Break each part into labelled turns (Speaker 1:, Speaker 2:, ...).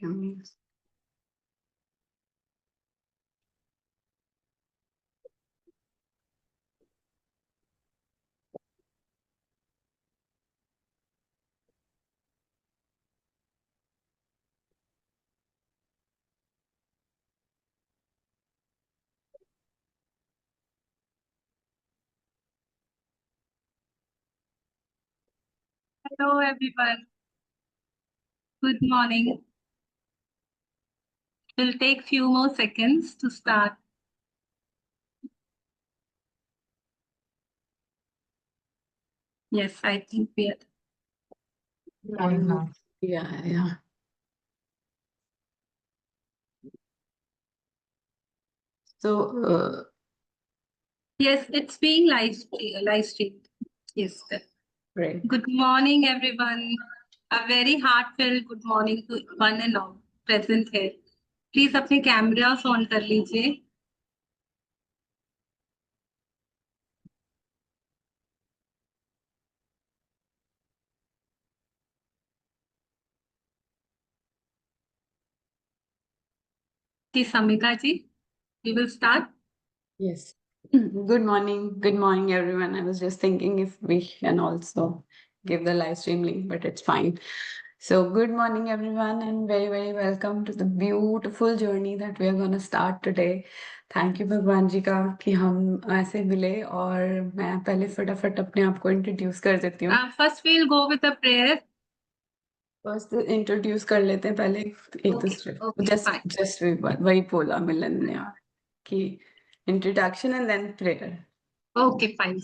Speaker 1: Yes.
Speaker 2: Hello everyone. Good morning. We'll take few more seconds to start. Yes, I think we are.
Speaker 1: Yeah. So,
Speaker 2: Yes, it's being live streamed. Yes.
Speaker 1: great.
Speaker 2: Good morning, everyone. A very heartfelt good morning to one and all present here. Please अपने cameras on कर लीजिए. जी समिता जी, we will start.
Speaker 1: Yes. Good morning. Good morning, everyone. I was just thinking if we can also give the live stream link, but it's fine. So, good morning, everyone, and very, very welcome to the beautiful journey that we are going to start today. Thank you भगवान जी का कि हम ऐसे मिले और मैं पहले फटाफट अपने आप को इंट्रोड्यूस कर देती हूँ.
Speaker 2: First we'll go with a prayer.
Speaker 1: First introduce कर लेते हैं पहले एक दूसरे को.
Speaker 2: Okay, fine.
Speaker 1: जस्ट वही बोला मिलन ने कि introduction and then prayer.
Speaker 2: Okay, fine.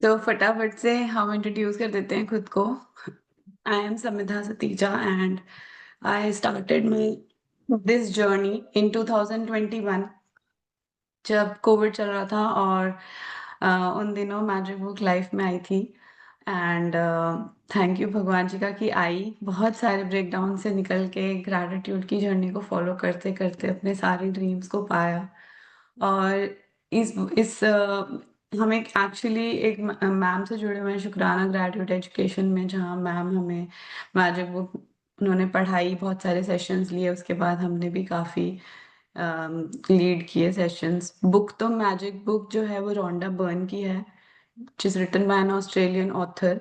Speaker 1: तो फटाफट से हम इंट्रोड्यूस कर देते हैं खुद को. I am Samidha Sateeja and I started my this journey in 2021 जब कोविड चल रहा था और उन दिनों मैजिक बुक लाइफ में आई थी. एंड थैंक यू भगवान जी का कि आई बहुत सारे ब्रेकडाउन से निकल के ग्रैटिट्यूड की जर्नी को फॉलो करते करते अपने सारे ड्रीम्स को पाया. और इस हम एक एक्चुअली एक मैम से जुड़े हुए हैं शुक्राना ग्रेजुएट एजुकेशन में, जहाँ मैम हमें मैजिक बुक उन्होंने पढ़ाई, बहुत सारे सेशंस लिए, उसके बाद हमने भी काफ़ी लीड किए सेशंस. बुक तो मैजिक बुक जो है वो रोंडा बर्न की है, which is written by an Australian author.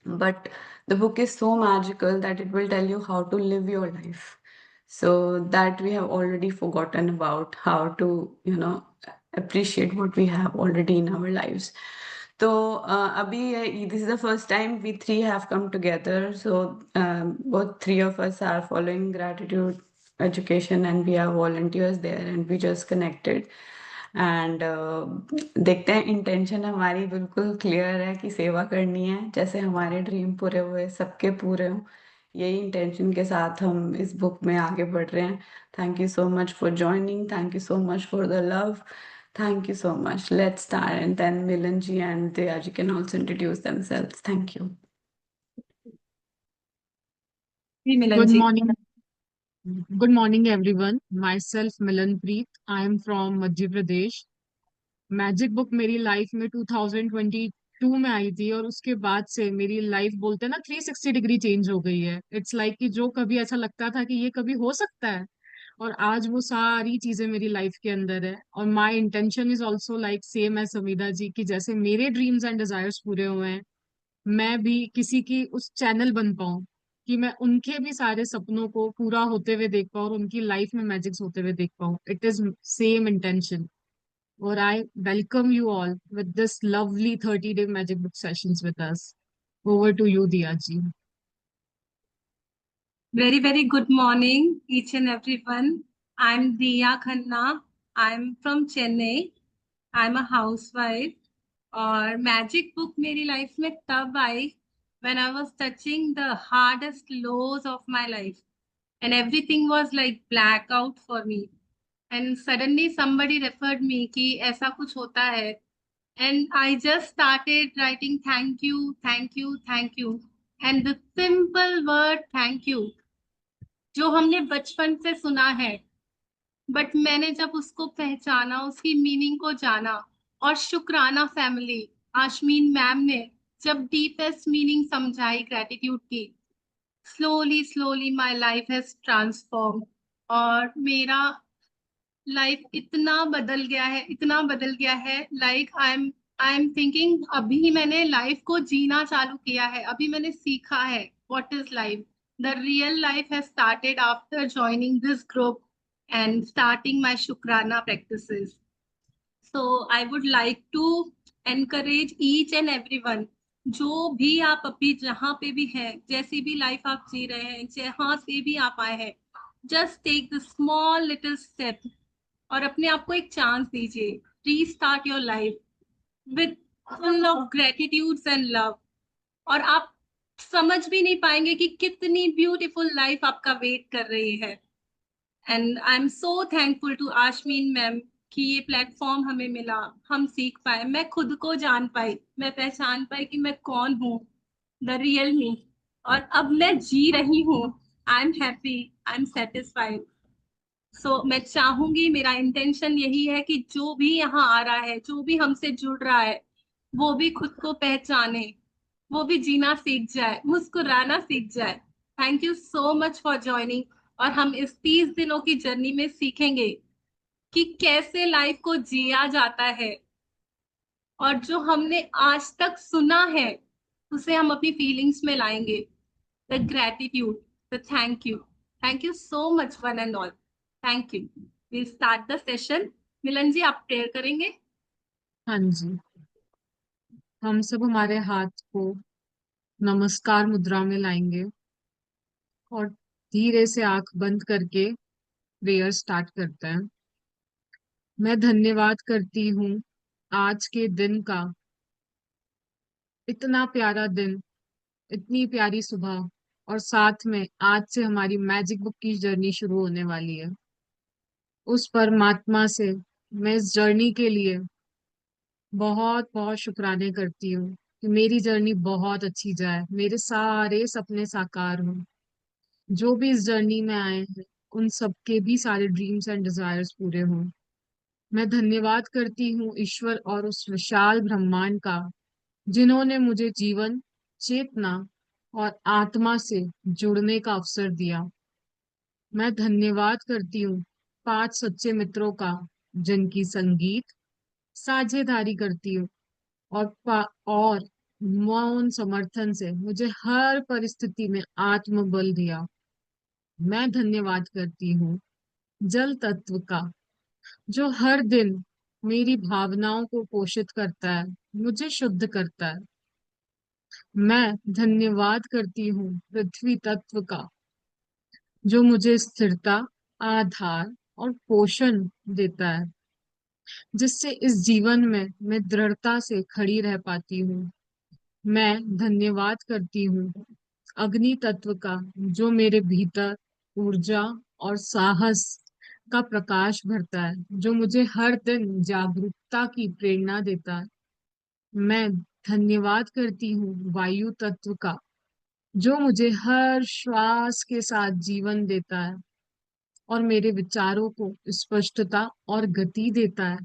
Speaker 1: But the book is so magical that it will tell you how to live your life. So that we have already forgotten about how to, appreciate what we have already in our lives. So abhi this is the first time we three have come together. So both three of us are following gratitude education and we are volunteers there and we just connected. And देखते हैं. Intention हमारी बिल्कुल clear है कि सेवा करनी है, जैसे हमारे ड्रीम पूरे हुए सबके पूरे हों, यही इंटेंशन के साथ हम इस बुक में आगे बढ़ रहे हैं. Thank you so much for joining. Thank you so much for the love. Thank you so much. Let's start and then Milan ji and Daya ji can also introduce themselves. Thank you.
Speaker 2: Milan
Speaker 3: Good
Speaker 2: ji.
Speaker 3: morning. Good morning, everyone. Myself, Milanpreet. I am from Madhya Pradesh. Magic book मेरी life में 2022 में आई थी और उसके बाद से मेरी life बोलते हैं ना 360 डिग्री चेंज हो गई है. इट्स लाइक कि जो कभी ऐसा लगता था कि ये कभी हो सकता है, और आज वो सारी चीजें मेरी लाइफ के अंदर है. और my intention is also like same as Samidha ji, की जैसे मेरे ड्रीम्स एंड डिजायर्स पूरे हुए हैं, मैं भी किसी की उस चैनल बन पाऊं कि मैं उनके भी सारे सपनों को पूरा होते हुए देख पाऊं और उनकी लाइफ में मैजिक्स होते हुए देख पाऊं. It is same intention. और I welcome you all with this lovely 30-day magic book sessions with us. Over to you Diya ji.
Speaker 2: Very, very good morning, each and everyone. I'm Diya Khanna. I'm from Chennai. I'm a housewife. और magic book मेरी life में तब आई when I was touching the hardest lows of my life and everything was like blackout for me. And suddenly somebody referred me कि ऐसा कुछ होता है. And I just started writing thank you, thank you, thank you. And the simple word thank you जो हमने बचपन से सुना है, बट मैंने जब उसको पहचाना, उसकी मीनिंग को जाना, और शुक्राना फैमिली आशमीन मैम ने जब डीपेस्ट मीनिंग समझाई ग्रेटिट्यूड की, slowly my life has transform, और मेरा लाइफ इतना बदल गया है, लाइक आई एम थिंकिंग अभी मैंने लाइफ को जीना चालू किया है, अभी मैंने सीखा है what is life. The real life has started after joining this group and starting my शुक्राना practices. So I would like to encourage each and everyone, जो भी आप अभी जहाँ पे भी हैं, जैसी भी लाइफ आप जी रहे हैं, जहाँ से भी आप आए हैं, just take the small little step और अपने आप को एक चांस दीजिए। Restart your life with full of gratitudes and love, और आप समझ भी नहीं पाएंगे कि कितनी ब्यूटीफुल लाइफ आपका वेट कर रही है। And I am so thankful to Ashmeen ma'am कि ये प्लेटफॉर्म हमें मिला, हम सीख पाए, मैं खुद को जान पाई, मैं पहचान पाई कि मैं कौन हूँ, द रियल मी, और अब मैं जी रही हूँ। I am happy, I am satisfied. So मैं चाहूंगी, मेरा इंटेंशन यही है कि जो भी यहाँ आ रहा है, जो भी हमसे जुड़ रहा है, वो भी खुद को पहचाने, वो भी जीना सीख जाए, मुस्कुराना सीख जाए। Thank you so much for joining. और हम इस 30 दिनों की जर्नी में सीखेंगे कि कैसे लाइफ को जिया जाता है, और जो हमने आज तक सुना है उसे हम अपनी फीलिंग्स में लाएंगे। The gratitude, the thank you so much one and all. Thank you. We start the session. Milan ji, आप प्रेयर करेंगे?
Speaker 3: हाँ जी। हम सब हमारे हाथ को नमस्कार मुद्रा में लाएंगे और धीरे से आंख बंद करके प्रेयर स्टार्ट करते हैं। मैं धन्यवाद करती हूँ आज के दिन का, इतना प्यारा दिन, इतनी प्यारी सुबह, और साथ में आज से हमारी मैजिक बुक की जर्नी शुरू होने वाली है। उस परमात्मा से मैं इस जर्नी के लिए बहुत बहुत शुक्राने करती हूँ कि मेरी जर्नी बहुत अच्छी जाए, मेरे सारे सपने साकार हों। जो भी इस जर्नी में आए हैं उन सबके भी सारे ड्रीम्स एंड डिजायर्स पूरे हों। मैं धन्यवाद करती हूँ ईश्वर और उस विशाल ब्रह्मांड का, जिन्होंने मुझे जीवन, चेतना और आत्मा से जुड़ने का अवसर दिया। मैं धन्यवाद करती हूँ 5 सच्चे मित्रों का, जिनकी संगीत साझेदारी करती हूँ और मौन समर्थन से मुझे हर परिस्थिति में आत्मबल दिया। मैं धन्यवाद करती हूँ जल तत्व का, जो हर दिन मेरी भावनाओं को पोषित करता है, मुझे शुद्ध करता है। मैं धन्यवाद करती हूँ पृथ्वी तत्व का, जो मुझे स्थिरता, आधार और पोषण देता है, जिससे इस जीवन में मैं दृढ़ता से खड़ी रह पाती हूँ। मैं धन्यवाद करती हूँ अग्नि तत्व का, जो मेरे भीतर ऊर्जा और साहस का प्रकाश भरता है, जो मुझे हर दिन जागरूकता की प्रेरणा देता है। मैं धन्यवाद करती हूँ वायु तत्व का, जो मुझे हर श्वास के साथ जीवन देता है और मेरे विचारों को स्पष्टता और गति देता है।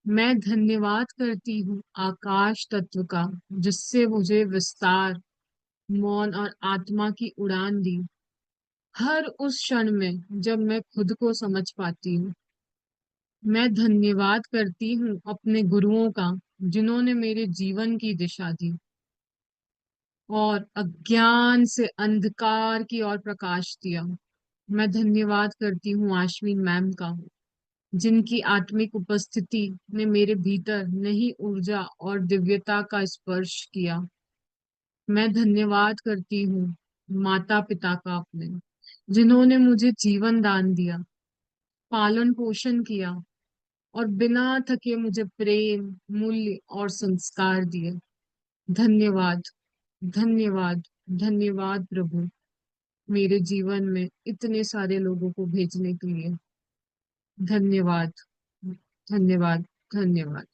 Speaker 3: मैं धन्यवाद करती हूँ आकाश तत्व का, जिससे मुझे विस्तार, मौन और आत्मा की उड़ान दी, हर उस क्षण में जब मैं खुद को समझ पाती हूँ। मैं धन्यवाद करती हूँ अपने गुरुओं का, जिन्होंने मेरे जीवन की दिशा दी और अज्ञान से अंधकार की ओर प्रकाश दिया। मैं धन्यवाद करती हूँ आश्विन मैम का, जिनकी आत्मिक उपस्थिति ने मेरे भीतर नई ऊर्जा और दिव्यता का स्पर्श किया। मैं धन्यवाद करती हूँ माता पिता का अपने, जिन्होंने मुझे जीवन दान दिया, पालन पोषण किया और बिना थके मुझे प्रेम, मूल्य और संस्कार दिए। धन्यवाद, धन्यवाद, धन्यवाद प्रभु, मेरे जीवन में इतने सारे लोगों को भेजने के लिए। धन्यवाद, धन्यवाद, धन्यवाद।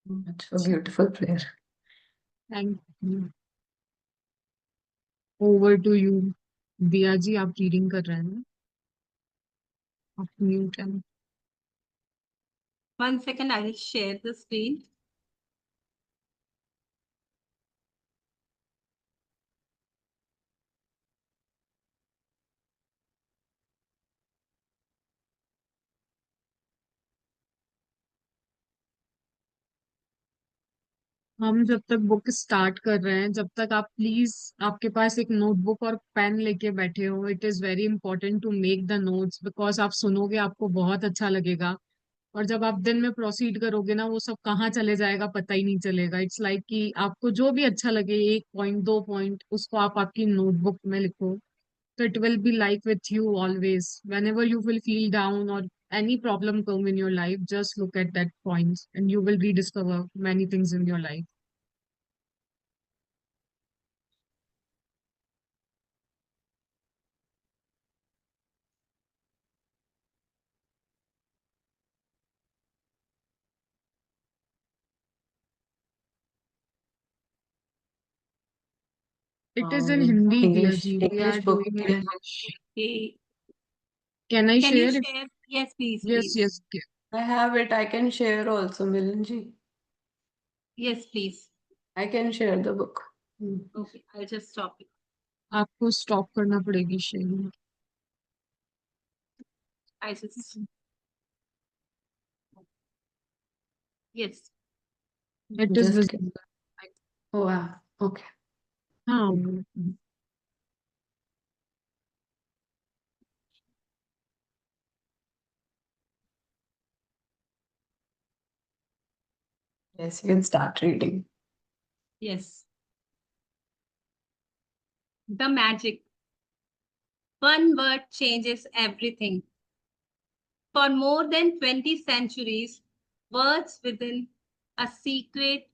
Speaker 1: Much a beautiful prayer.
Speaker 3: Thank you. Over to you Diya ji, आप रीडिंग कर रहे हैं ना? आप म्यूट हैं।
Speaker 2: 1 second, I will share the screen.
Speaker 3: हम जब तक बुक स्टार्ट कर रहे हैं, जब तक आप प्लीज आपके पास एक नोटबुक और पेन लेके बैठे हो। It is very important to make the notes, because आप सुनोगे आपको बहुत अच्छा लगेगा। और जब आप दिन में प्रोसीड करोगे ना, वो सब कहाँ चले जाएगा पता ही नहीं चलेगा। इट्स लाइक कि आपको जो भी अच्छा लगे, 1 पॉइंट 2 पॉइंट, उसको आप आपकी नोटबुक में लिखो। So it will be like with you always. Whenever you will feel down or any problem come in your life, just look at that point and you will rediscover many things in your life. It is in Hindi, dear
Speaker 1: English
Speaker 3: ji. We are
Speaker 1: English book
Speaker 3: doing in
Speaker 1: है।
Speaker 3: English.
Speaker 2: Okay.
Speaker 3: Can I
Speaker 2: Can you
Speaker 3: share it?
Speaker 2: share? Yes, please,
Speaker 3: Yes,
Speaker 2: please.
Speaker 3: yes.
Speaker 1: I have it, I can share also Milan ji.
Speaker 2: Yes, please.
Speaker 1: I can share the book.
Speaker 2: Okay, I'll just stop it.
Speaker 3: आपको stop करना पड़ेगी share.
Speaker 2: I just, yes.
Speaker 3: It is
Speaker 1: just
Speaker 3: visible.
Speaker 1: वाह, okay.
Speaker 3: हाँ।
Speaker 1: Yes, you can start reading.
Speaker 2: Yes. The magic. One word changes everything. For more than 20 centuries, words a secret,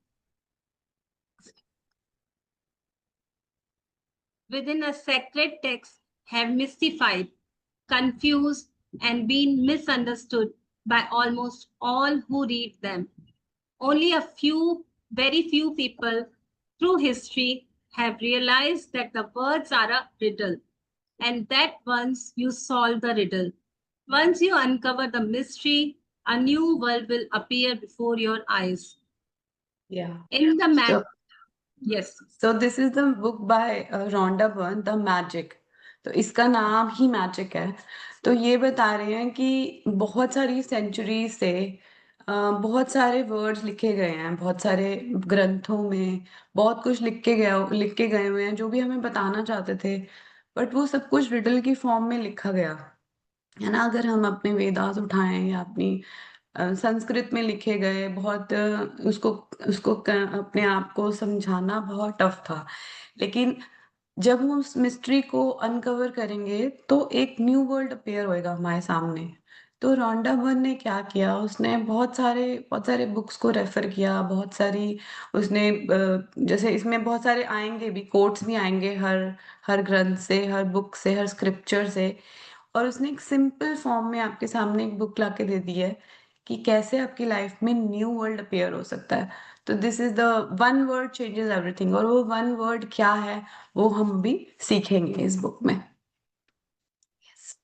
Speaker 2: within a sacred text have mystified, confused, and been misunderstood by almost all who read them. Only a few, very few people through history have realized that the words are a riddle, and that once you solve the riddle, once you uncover the mystery, a new world will appear before your eyes.
Speaker 1: या
Speaker 2: In the
Speaker 1: so
Speaker 2: yes,
Speaker 1: so this is the book by Rhonda Byrne, the magic. तो इसका नाम ही magic है। तो ये बता रहे हैं कि बहुत सारी सेंचुरी से बहुत सारे वर्ड्स लिखे गए हैं, बहुत सारे ग्रंथों में बहुत कुछ लिख के गए हुए हैं जो भी हमें बताना चाहते थे। बट वो सब कुछ रिडल की फॉर्म में लिखा गया है ना। अगर हम अपने वेदास उठाएं या अपनी संस्कृत में लिखे गए बहुत उसको उसको अपने आप को समझाना बहुत टफ था। लेकिन जब हम उस मिस्ट्री को अनकवर करेंगे तो एक न्यू वर्ल्ड अपीयर होएगा हमारे सामने। तो रोंडा बर्न ने क्या किया, उसने बहुत सारे बुक्स को रेफर किया, बहुत सारी उसने जैसे इसमें बहुत सारे आएंगे भी, कोट्स भी आएंगे हर हर ग्रंथ से, हर बुक से, हर स्क्रिप्चर से। और उसने एक सिंपल फॉर्म में आपके सामने एक बुक लाके दे दी है कि कैसे आपकी लाइफ में न्यू वर्ल्ड अपीयर हो सकता है। तो this is the one word changes everything, और वो वन वर्ड क्या है वो हम भी सीखेंगे इस बुक में। Yes.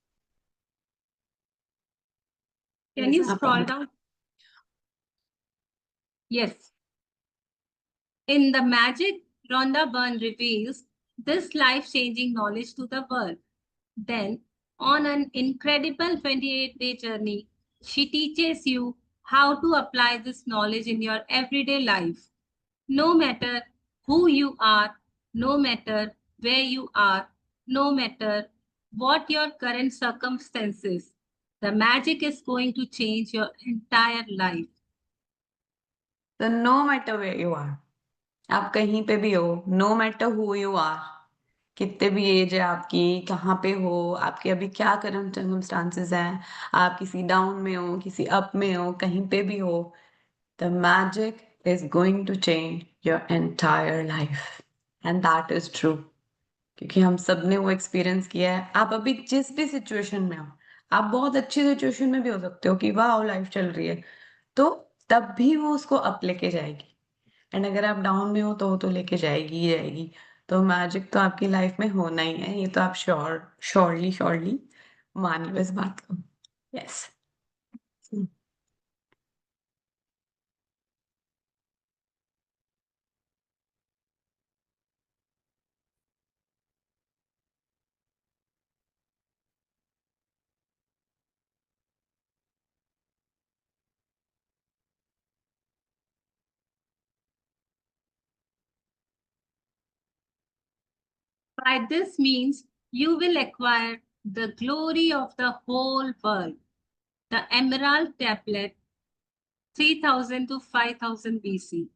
Speaker 2: can you
Speaker 1: आप
Speaker 2: scroll down? Yes. In The Magic, Rhonda Byrne reveals this life changing knowledge to the world. Then, on an incredible 28-day journey, she teaches you how to apply this knowledge in your everyday life. No matter who you are, no matter where you are, no matter what your current circumstances, the magic is going to change your entire life.
Speaker 1: तो no matter where you are, आप कहीं पे भी हो, no matter who you are, कितने भी as है आपकी, कहाँ पे हो, आपके अभी क्या करंट सर्कमस्टांसेस हैं, आप किसी डाउन में हो, किसी अप में हो, कहीं पे भी हो, the magic is going to change your entire life, and that is true। क्योंकि हम सब ने वो एक्सपीरियंस किया है। आप अभी जिस भी सिचुएशन में हो, आप बहुत अच्छी सिचुएशन में भी हो सकते हो कि वाह लाइफ चल रही है, तो तब भी वो उसको अप लेके जाएगी। एंड अगर आप डाउन में हो तो वो तो लेके जाएगी ही जाएगी। तो मैजिक तो आपकी लाइफ में होना ही है, ये तो आप श्योरली श्योरली मान लो इस बात को। Yes.
Speaker 2: By this means, you will acquire the glory of the whole world. The Emerald Tablet, 3000 to 5000 BC.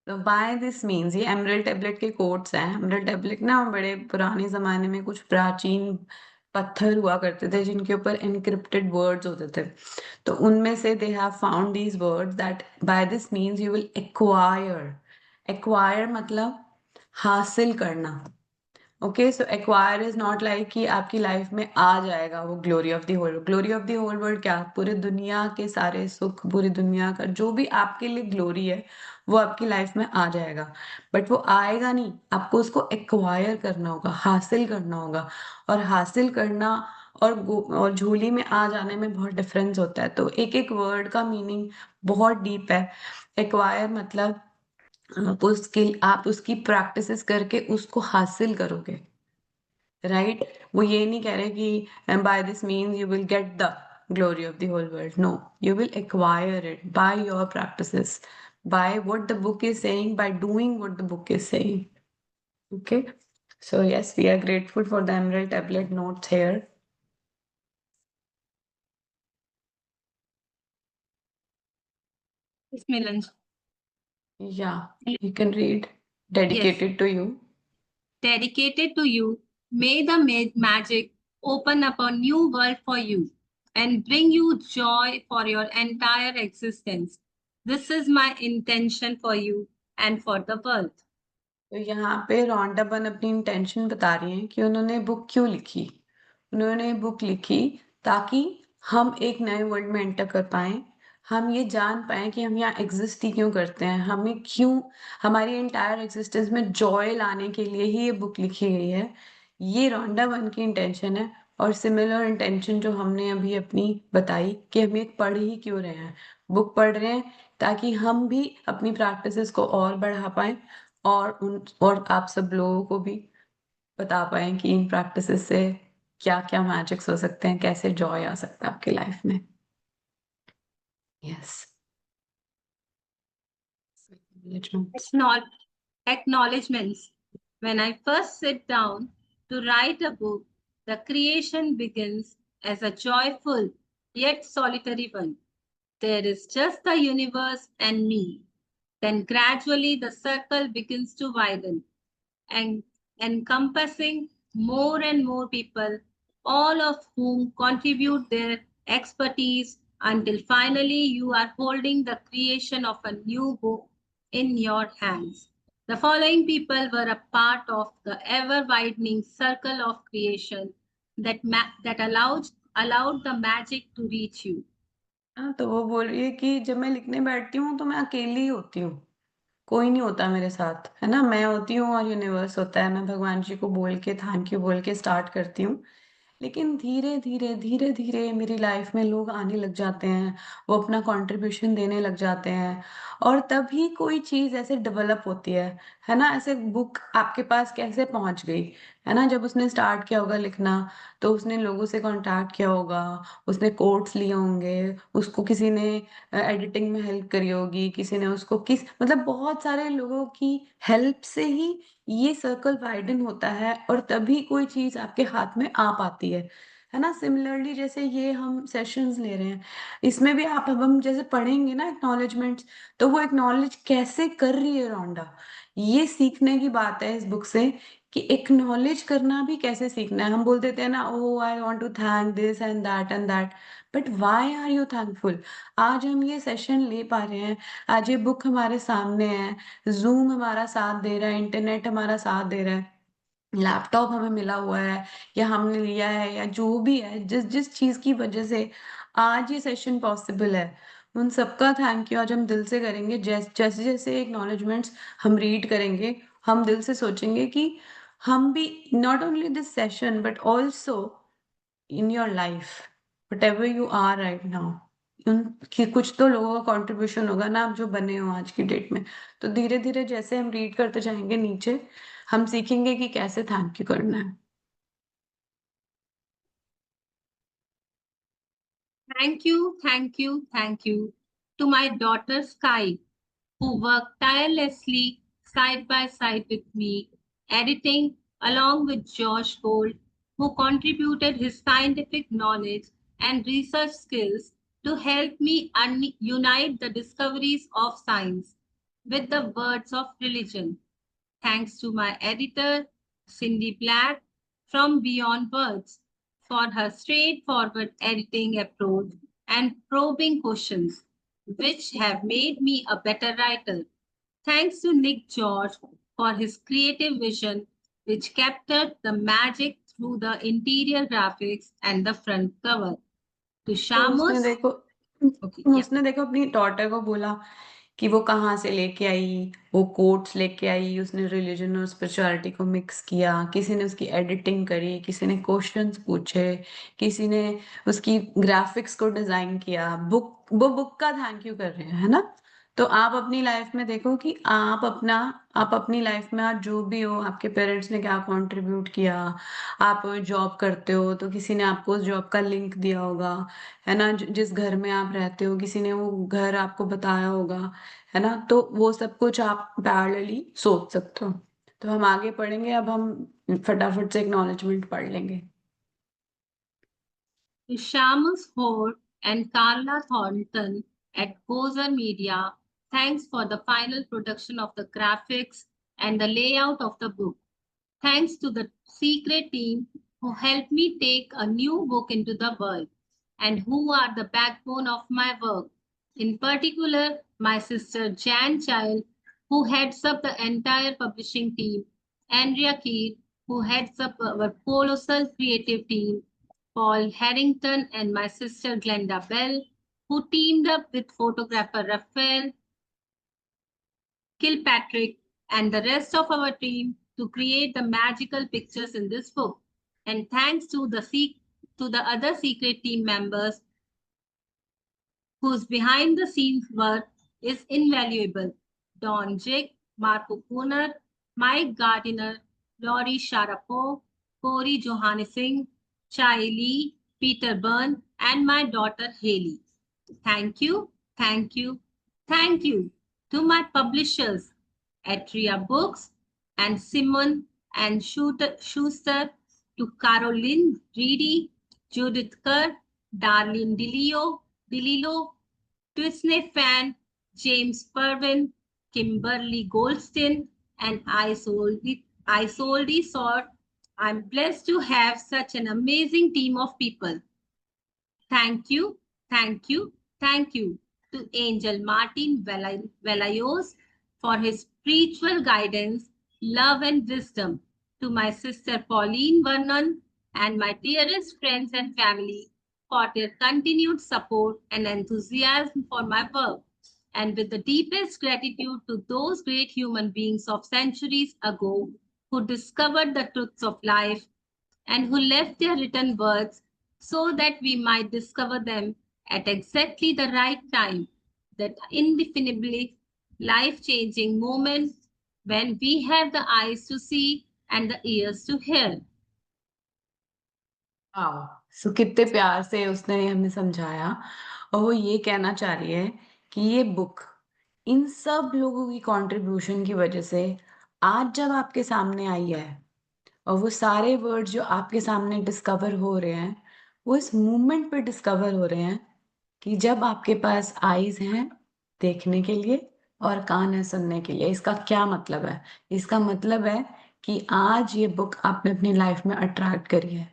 Speaker 1: तो बाय दिस मीन्स, ये एमरल्ड टेबलेट के कोट्स हैं। एमरल्ड टेबलेट ना बड़े पुराने जमाने में कुछ प्राचीन पत्थर हुआ करते थे जिनके ऊपर एनक्रिप्टेड वर्ड्स होते थे, तो उनमें से they have found these words that by this means you will acquire. Acquire मतलब हासिल करना। Okay, so acquire is not like कि आपकी लाइफ में आ जाएगा वो glory of the whole. Glory of the whole world क्या, पूरी दुनिया के सारे सुख, पूरी दुनिया का जो भी आपके लिए ग्लोरी है वो आपकी लाइफ में आ जाएगा, बट वो आएगा नहीं, आपको उसको एक्वायर करना होगा, हासिल करना होगा। और हासिल करना और झोली में आ जाने में बहुत डिफरेंस होता है, तो एक एक वर्ड का मीनिंग बहुत डीप है। एक्वायर मतलब आप उसकी प्रैक्टिसेस करके उसको हासिल करोगे, राइट? वो ये नहीं कह रहे कि by this means you will get the glory of the whole world. No, you will acquire it by your practices, by what the book is saying, by doing what the book is saying. Okay, so yes, we are grateful for the Emerald Tablet notes here.
Speaker 2: Yes, Milan.
Speaker 1: Yeah, you can read.
Speaker 2: Yes.
Speaker 1: Dedicated to you.
Speaker 2: Dedicated to you, may the magic open up a new world for you and bring you joy for your entire existence. This is my intention for you and for the world.
Speaker 1: तो यहाँ पे रोंडा बन अपनी intention बता रही हैं कि उन्होंने बुक क्यों लिखी। उन्होंने बुक लिखी ताकि हम एक नए वर्ल्ड में एंटर कर पाएं, हम ये जान पाएं कि हम यहाँ एग्जिस्ट ही क्यों करते हैं, हमें क्यों, हमारी एंटायर एग्जिस्टेंस में जॉय लाने के लिए ही ये बुक लिखी गई है। ये रोंडा बन की इंटेंशन है, और सिमिलर इंटेंशन जो हमने अभी अपनी बताई कि हम ये पढ़ ही क्यों रहे हैं, बुक पढ़ रहे हैं ताकि हम भी अपनी प्रैक्टिसेस को और बढ़ा पाएं और आप सब लोगों को भी बता पाएं कि इन प्रैक्टिसेस से क्या क्या मैजिक्स हो सकते हैं, कैसे जॉय आ सकता है आपकी लाइफ में। Yes,
Speaker 2: Acknowledgements. When I first sit down to write a book, the creation begins as a joyful yet solitary one. There is just the universe and me. Then gradually the circle begins to widen and encompassing more and more people, all of whom contribute their expertise until finally you are holding the creation of a new book in your hands. The following people were a part of the ever widening circle of creation that allowed the magic to reach you.
Speaker 1: हाँ, तो वो बोल रही है कि जब मैं लिखने बैठती हूँ तो मैं अकेली ही होती हूँ, कोई नहीं होता मेरे साथ, है ना। मैं होती हूँ और यूनिवर्स होता है। मैं भगवान जी को बोल के, थैंक यू बोल के स्टार्ट करती हूँ, लेकिन धीरे धीरे धीरे धीरे मेरी लाइफ में लोग आने लग जाते हैं, वो अपना कंट्रीब्यूशन देने लग जाते हैं, और तभी कोई चीज़ ऐसे डेवलप होती है ना। ऐसे बुक आपके पास कैसे पहुंच गई, है ना। जब उसने स्टार्ट किया होगा लिखना, तो उसने लोगों से कांटेक्ट किया होगा, उसने कोट्स लिए होंगे, उसको किसी ने एडिटिंग में हेल्प करी होगी, किसी ने उसको मतलब बहुत सारे लोगों की हेल्प से ही ये सर्कल वाइडन होता है, और तभी कोई चीज आपके हाथ में आ पाती है ना। सिमिलरली जैसे ये हम सेशंस ले रहे हैं, इसमें भी अब हम जैसे पढ़ेंगे ना एक्नॉलेजमेंट्स, तो वो एक्नॉलेज कैसे कर रही है रोंडा, ये सीखने की बात है इस बुक से, कि एक्नॉलेज करना भी कैसे सीखना है। हम बोल देते हैं ना, oh I want to thank this and that, but why are you thankful. आज हम ये सेशन ले पा रहे हैं, आज ये बुक हमारे सामने है, जूम हमारा साथ दे रहा है, इंटरनेट हमारा साथ दे रहा है, लैपटॉप हमें मिला हुआ है या हमने लिया है, या जो भी है, जिस जिस चीज की वजह से आज ये सेशन पॉसिबल है, उन सबका थैंक यू आज हम दिल से करेंगे। जैसे जैसे एक्नॉलेजमेंट्स हम रीड करेंगे, हम दिल से सोचेंगे कि हम भी, not only this session but also in your life, whatever you are right now, उनकी कुछ तो लोगों का कंट्रीब्यूशन होगा ना, आप जो बने हो आज की डेट में। तो धीरे धीरे जैसे हम रीड करते जाएंगे नीचे, हम सीखेंगे कि कैसे थैंक यू करना है।
Speaker 2: Thank you to my daughter Sky, who worked tirelessly side by side with me editing along with Josh Gold, who contributed his scientific knowledge and research skills to help me unite the discoveries of science with the words of religion. Thanks to my editor, Cindy Black from Beyond Words, for her straightforward editing approach and probing questions, which have made me a better writer. Thanks to Nick George for his creative vision, which captured the magic through the interior graphics and the front cover. To
Speaker 1: तो उसने
Speaker 2: Shamus,
Speaker 1: देखो
Speaker 2: okay, yeah.
Speaker 1: उसने देखो अपनी daughter को बोला कि वो कहाँ से लेके आई, वो कोट्स लेके आई, उसने रिलीजन और स्पिरिचुअलिटी को मिक्स किया, किसी ने उसकी एडिटिंग करी, किसी ने क्वेश्चंस पूछे, किसी ने उसकी ग्राफिक्स को डिजाइन किया, वो बुक का थैंक यू कर रहे हैं, है ना। तो आप अपनी लाइफ में देखो कि आप अपनी लाइफ में आज जो भी हो, आपके पेरेंट्स ने क्या कंट्रीब्यूट किया। आप जॉब करते हो तो किसी ने आपको उस जॉब का लिंक दिया होगा, है ना। जिस घर में आप रहते हो किसी ने वो घर आपको बताया होगा, है ना। तो वो सब कुछ आप पैरेलली सोच सकते हो। तो हम आगे पढ़ेंगे, अब हम फटाफट से एक्नॉलेजमेंट पढ़ लेंगे।
Speaker 2: To Shamus Hoare and Carla Thornton at Gozer Media, thanks for the final production of the graphics and the layout of the book. Thanks to the secret team who helped me take a new book into the world and who are the backbone of my work. In particular, my sister Jan Child, who heads up the entire publishing team, Andrea Keir, who heads up our colossal creative team, Paul Harrington, and my sister Glenda Bell, who teamed up with photographer Raphael Kilpatrick and the rest of our team to create the magical pictures in this book. And thanks to the other secret team members whose behind the scenes work is invaluable. Don Jick, Marco Kuhner, Mike Gardiner, Laurie Sharapo, Corey Johannesing, Chai Lee, Peter Byrne, and my daughter Haley. Thank you, thank you, thank you to my publishers, Atria Books and Simon and Schuster, to Caroline Reedy, Judith Kerr, Darlene DeLillo, Disney fan, James Pervin, Kimberly Goldstein, and Isolde Sword. I'm blessed to have such an amazing team of people. Thank you, thank you, thank you to Angel Martin Velayos for his spiritual guidance, love, and wisdom. To my sister Pauline Vernon and my dearest friends and family for their continued support and enthusiasm for my work. And with the deepest gratitude to those great human beings of centuries ago who discovered the truths of life and who left their written words so that we might discover them at exactly the right time, that indefinably life-changing moment when we have the eyes to see and the ears to hear.
Speaker 1: वाह, सो कितने प्यार से उसने हमें समझाया। और वो ये कहना चाह रही है कि ये बुक इन सब लोगों की कंट्रीब्यूशन की वजह से आज जब आपके सामने आई है, और वो सारे वर्ड्स जो आपके सामने डिस्कवर हो रहे हैं, वो इस मूवमेंट पे डिस्कवर हो रहे हैं कि जब आपके पास आईज हैं देखने के लिए और कान है सुनने के लिए। इसका क्या मतलब है? इसका मतलब है कि आज ये बुक आपने अपनी लाइफ में अट्रैक्ट करी है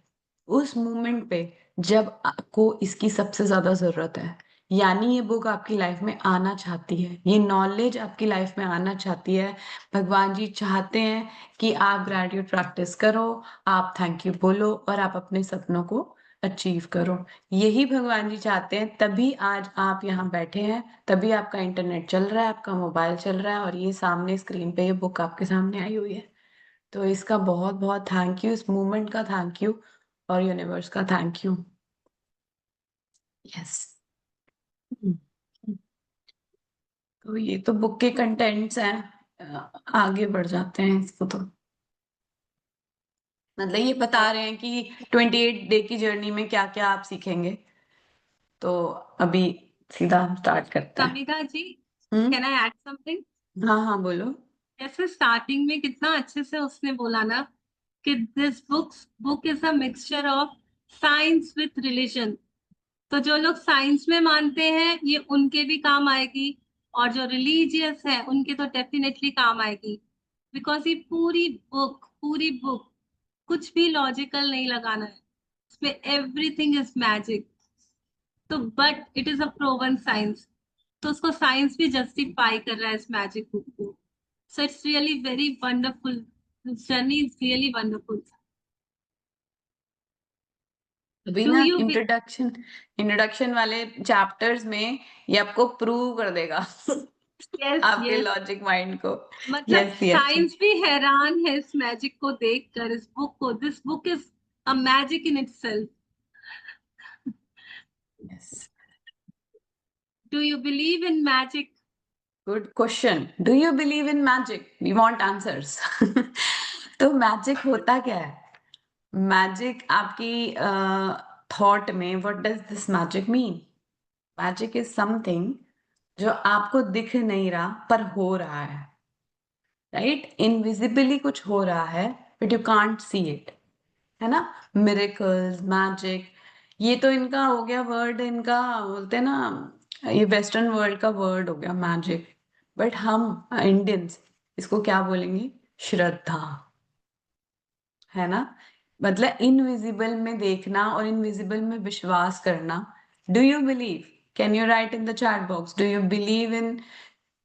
Speaker 1: उस मोमेंट पे जब आपको इसकी सबसे ज्यादा जरूरत है। यानी ये बुक आपकी लाइफ में आना चाहती है, ये नॉलेज आपकी लाइफ में आना चाहती है। भगवान जी चाहते हैं कि आप ग्रेटिट्यूड प्रैक्टिस करो, आप थैंक यू बोलो और आप अपने सपनों को अचीव करो। यही भगवान जी चाहते हैं, तभी आज आप यहाँ बैठे हैं, तभी आपका इंटरनेट चल रहा है, आपका मोबाइल चल रहा है और ये सामने स्क्रीन पे ये बुक आपके सामने आई हुई है। तो इसका बहुत बहुत थैंक यू, इस मूवमेंट का थैंक यू और यूनिवर्स का थैंक यू। यस। तो ये तो बुक के कंटेंट्स हैं, आगे बढ़ जाते हैं इसको। तो मतलब ये बता रहे हैं कि 28 डे की जर्नी में क्या क्या आप सीखेंगे। तो अभी सीधा हम स्टार्ट करते हैं।
Speaker 2: Samita ji,
Speaker 1: hmm
Speaker 2: can I add something?
Speaker 1: हाँ हाँ बोलो।
Speaker 2: ऐसे स्टार्टिंग में कितना अच्छे से उसने बोला ना कि this book is a mixture of science with religion. तो जो लोग साइंस में मानते हैं ये उनके भी काम आएगी, और जो रिलीजियस है उनके तो डेफिनेटली काम आएगी। बिकॉज ये पूरी बुक कुछ भी लॉजिकल नहीं लगाना है, इसमें एवरीथिंग इज मैजिक। तो but it is a proven science, तो उसको साइंस भी जस्टिफाई कर रहा है इस मैजिक बुक को। So it's really very wonderful, this journey is really wonderful.
Speaker 1: अभी
Speaker 2: डू
Speaker 1: ना
Speaker 2: यू
Speaker 1: इंट्रोडक्शन इंट्रोडक्शन वाले चैप्टर्स में ये आपको प्रूव कर देगा
Speaker 2: यस
Speaker 1: आपके
Speaker 2: यस,
Speaker 1: लॉजिक माइंड को।
Speaker 2: मतलब
Speaker 1: यस यस
Speaker 2: साइंस भी हैरान है इस मैजिक को देखकर, इस बुक को। This book is a magic in itself.
Speaker 1: Yes.
Speaker 2: Do you believe in magic?
Speaker 1: Good question. Do you believe in magic? We want answers तो मैजिक होता क्या है? मैजिक आपकी थॉट में what does this magic mean? Magic is something जो आपको दिख नहीं रहा पर हो रहा है, राइट? इनविजिबली कुछ हो रहा है but you can't see it, है ना? मिरेकल्स, मैजिक, ये तो इनका हो गया वर्ड, इनका बोलते हैं ना, ये वेस्टर्न वर्ल्ड का वर्ड हो गया मैजिक। बट हम इंडियंस इसको क्या बोलेंगे? श्रद्धा, है ना? मतलब इनविजिबल में देखना और इनविजिबल में विश्वास करना। Do you believe? Can you right in the chat box, do you believe इन?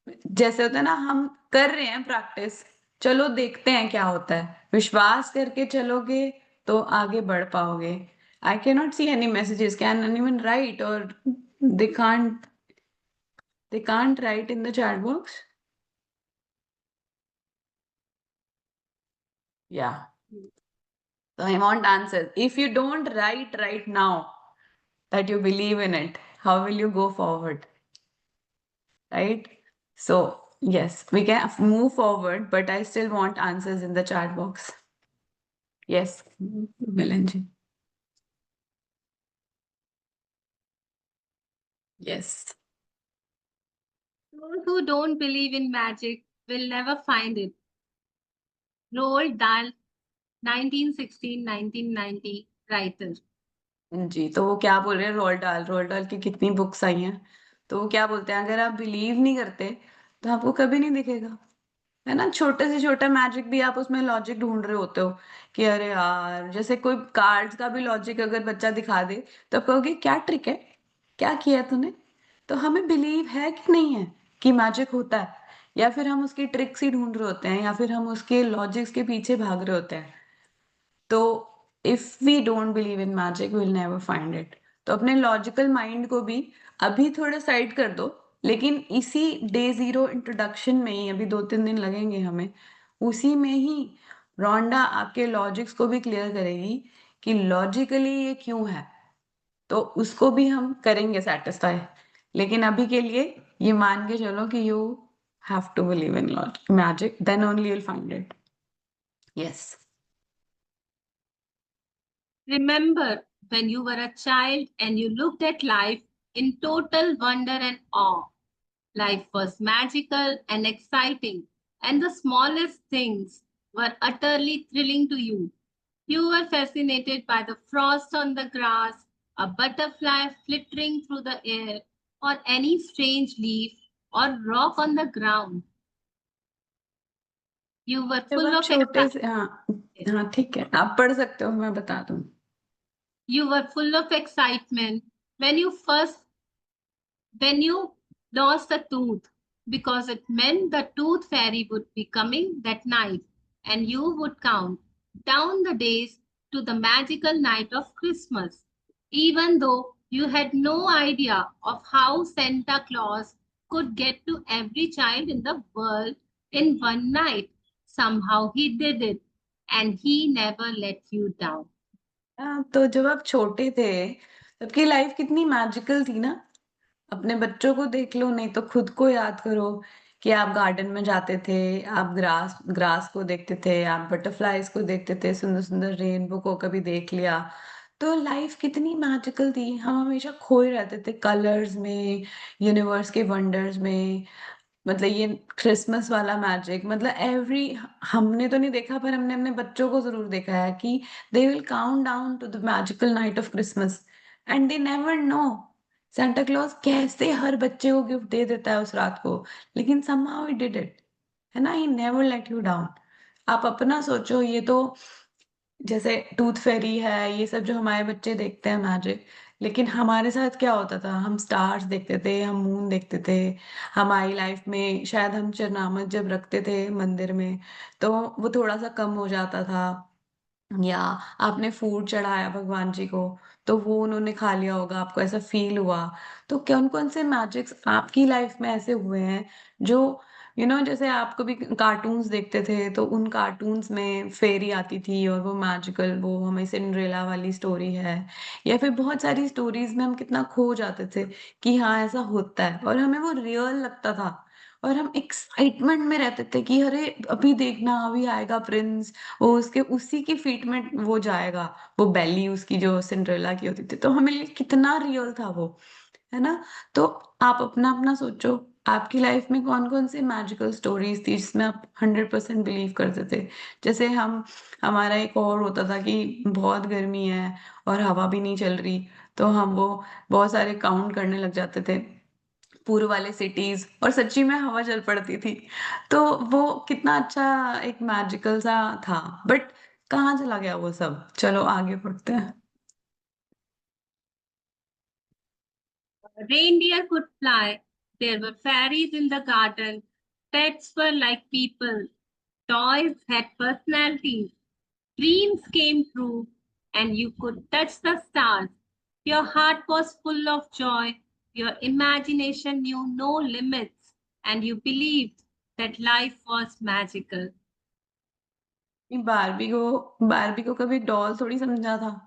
Speaker 1: जैसे होता है ना, हम कर रहे हैं प्रैक्टिस, चलो देखते हैं क्या होता है। विश्वास करके चलोगे तो आगे बढ़ पाओगे। I can not see any messages, can anyone write? और they can't write in the chat box? या, so I want answers. If you don't write right now that you believe in it, how will you go forward? Right? So, yes, we can move forward, but I still want answers in the chat box. Yes, Milanji. Yes.
Speaker 2: Those who don't believe in magic will never find it. Roald Dahl, 1916, 1990 writer.
Speaker 1: जी, तो वो क्या बोल रहे हैं? Rolled डाल की कितनी books I हैं, तो वो क्या बोलते हैं, अगर आप बिलीव नहीं करते तो आपको कभी नहीं दिखेगा, है ना? छोटे से छोटा मैजिक भी आप उसमें लॉजिक ढूंढ रहे होते हो कि अरे यार, जैसे कोई कार्ड्स का भी लॉजिक अगर बच्चा दिखा दे तो आप कहोगे क्या ट्रिक है, क्या किया तूने? तो हमें बिलीव है कि नहीं है कि मैजिक होता है, या फिर हम उसकी ट्रिक्स ही ढूंढ रहे होते हैं, या फिर हम उसके लॉजिक्स के पीछे भाग रहे होते हैं? तो if we don't believe in magic will never find it. तो अपने लॉजिकल माइंड को भी अभी थोड़ा साइड कर दो, लेकिन इसी डे जीरो इंट्रोडक्शन में ही, अभी 2-3 दिन लगेंगे हमें, उसी में ही रोंडा आपके लॉजिक्स को भी क्लियर करेगी कि लॉजिकली ये क्यों है। तो उसको भी हम करेंगे सेटिस्फाई, लेकिन अभी के लिए ये मान के चलो कि you have to believe in magic, then only you'll find it. Yes.
Speaker 2: Remember when you were a child and you looked at life in total wonder and awe. Life was magical and exciting, and the smallest things were utterly thrilling to you. You were fascinated by the frost on the grass, a butterfly flittering through the air, or any strange leaf or rock on the ground. You were
Speaker 1: जब
Speaker 2: full
Speaker 1: आप
Speaker 2: of
Speaker 1: छोटे
Speaker 2: excitement.
Speaker 1: से, हाँ, हाँ ठीक है, आप पढ़ सकते हो, मैं बता दूं।
Speaker 2: You were full of excitement when you lost a tooth, because it meant the tooth fairy would be coming that night, and you would count down the days to the magical night of Christmas, even though you had no idea of how Santa Claus could get to every child in the world in one night. Somehow he did it, and he never let you down.
Speaker 1: हाँ, तो जब आप छोटे थे सबकी life कितनी magical थी ना। अपने बच्चों को देख लो, नहीं तो खुद को याद करो कि आप गार्डन में जाते थे, आप ग्रास ग्रास को देखते थे, आप बटरफ्लाईज को देखते थे, सुंदर सुंदर रेनबो को कभी देख लिया। तो लाइफ कितनी मैजिकल थी, हम हमेशा खोए रहते थे कलर्स में, यूनिवर्स के वंडर्स में। मतलब ये क्रिसमस वाला मैजिक, मतलब एवरी, हमने तो नहीं देखा पर हमने अपने बच्चों को जरूर देखा है कि they will count down to the magical night of Christmas and they never know Santa Claus कैसे हर बच्चे को गिफ्ट दे देता है उस रात को, लेकिन somehow he did it, है ना, he never let you down. आप अपना सोचो, ये तो जैसे टूथ फेरी है, ये सब जो हमारे बच्चे देखते हैं मैजिक, लेकिन हमारे साथ क्या होता था, हम स्टार्स देखते थे, हम मून देखते थे। हमारी लाइफ में शायद हम चरनामत जब रखते थे मंदिर में, तो वो थोड़ा सा कम हो जाता था, या आपने फूड चढ़ाया भगवान जी को तो वो उन्होंने खा लिया होगा, आपको ऐसा फील हुआ। तो कौन कौन से मैजिक्स आपकी लाइफ में ऐसे हुए हैं जो जैसे आप कभी कार्टून्स देखते थे तो उन कार्टून्स में फेरी आती थी और वो मैजिकल, वो हमें सिंड्रेला वाली स्टोरी है, या फिर बहुत सारी स्टोरीज में हम कितना खो जाते थे कि हाँ ऐसा होता है और हमें वो रियल लगता था, और हम एक्साइटमेंट में रहते थे कि अरे अभी देखना, अभी आएगा प्रिंस, वो उसके उसी की फीट में वो जाएगा, वो बेली उसकी जो सिंड्रेला की होती थी, तो हमें लिए कितना रियल था वो, है ना। तो आप अपना अपना सोचो, आपकी लाइफ में कौन कौन सी मैजिकल स्टोरीज थी जिसमें आप 100% बिलीव करते थे। जैसे हमारा एक और होता था कि बहुत गर्मी है और हवा भी नहीं चल रही, तो हम वो बहुत सारे काउंट करने लग जाते थे पूर्व वाले सिटीज, और सच्ची में हवा चल पड़ती थी। तो वो कितना अच्छा एक मैजिकल सा था, बट कहाँ चला गया वो सब। चलो आगे बढ़ते हैं।
Speaker 2: Reindeer could fly. There were fairies in the garden. Pets were like people. Toys had personalities. Dreams came true, and you could touch the stars. Your heart was full of joy. Your imagination knew no limits, and you believed that life was magical.
Speaker 1: Barbie को कभी doll थोड़ी समझा था,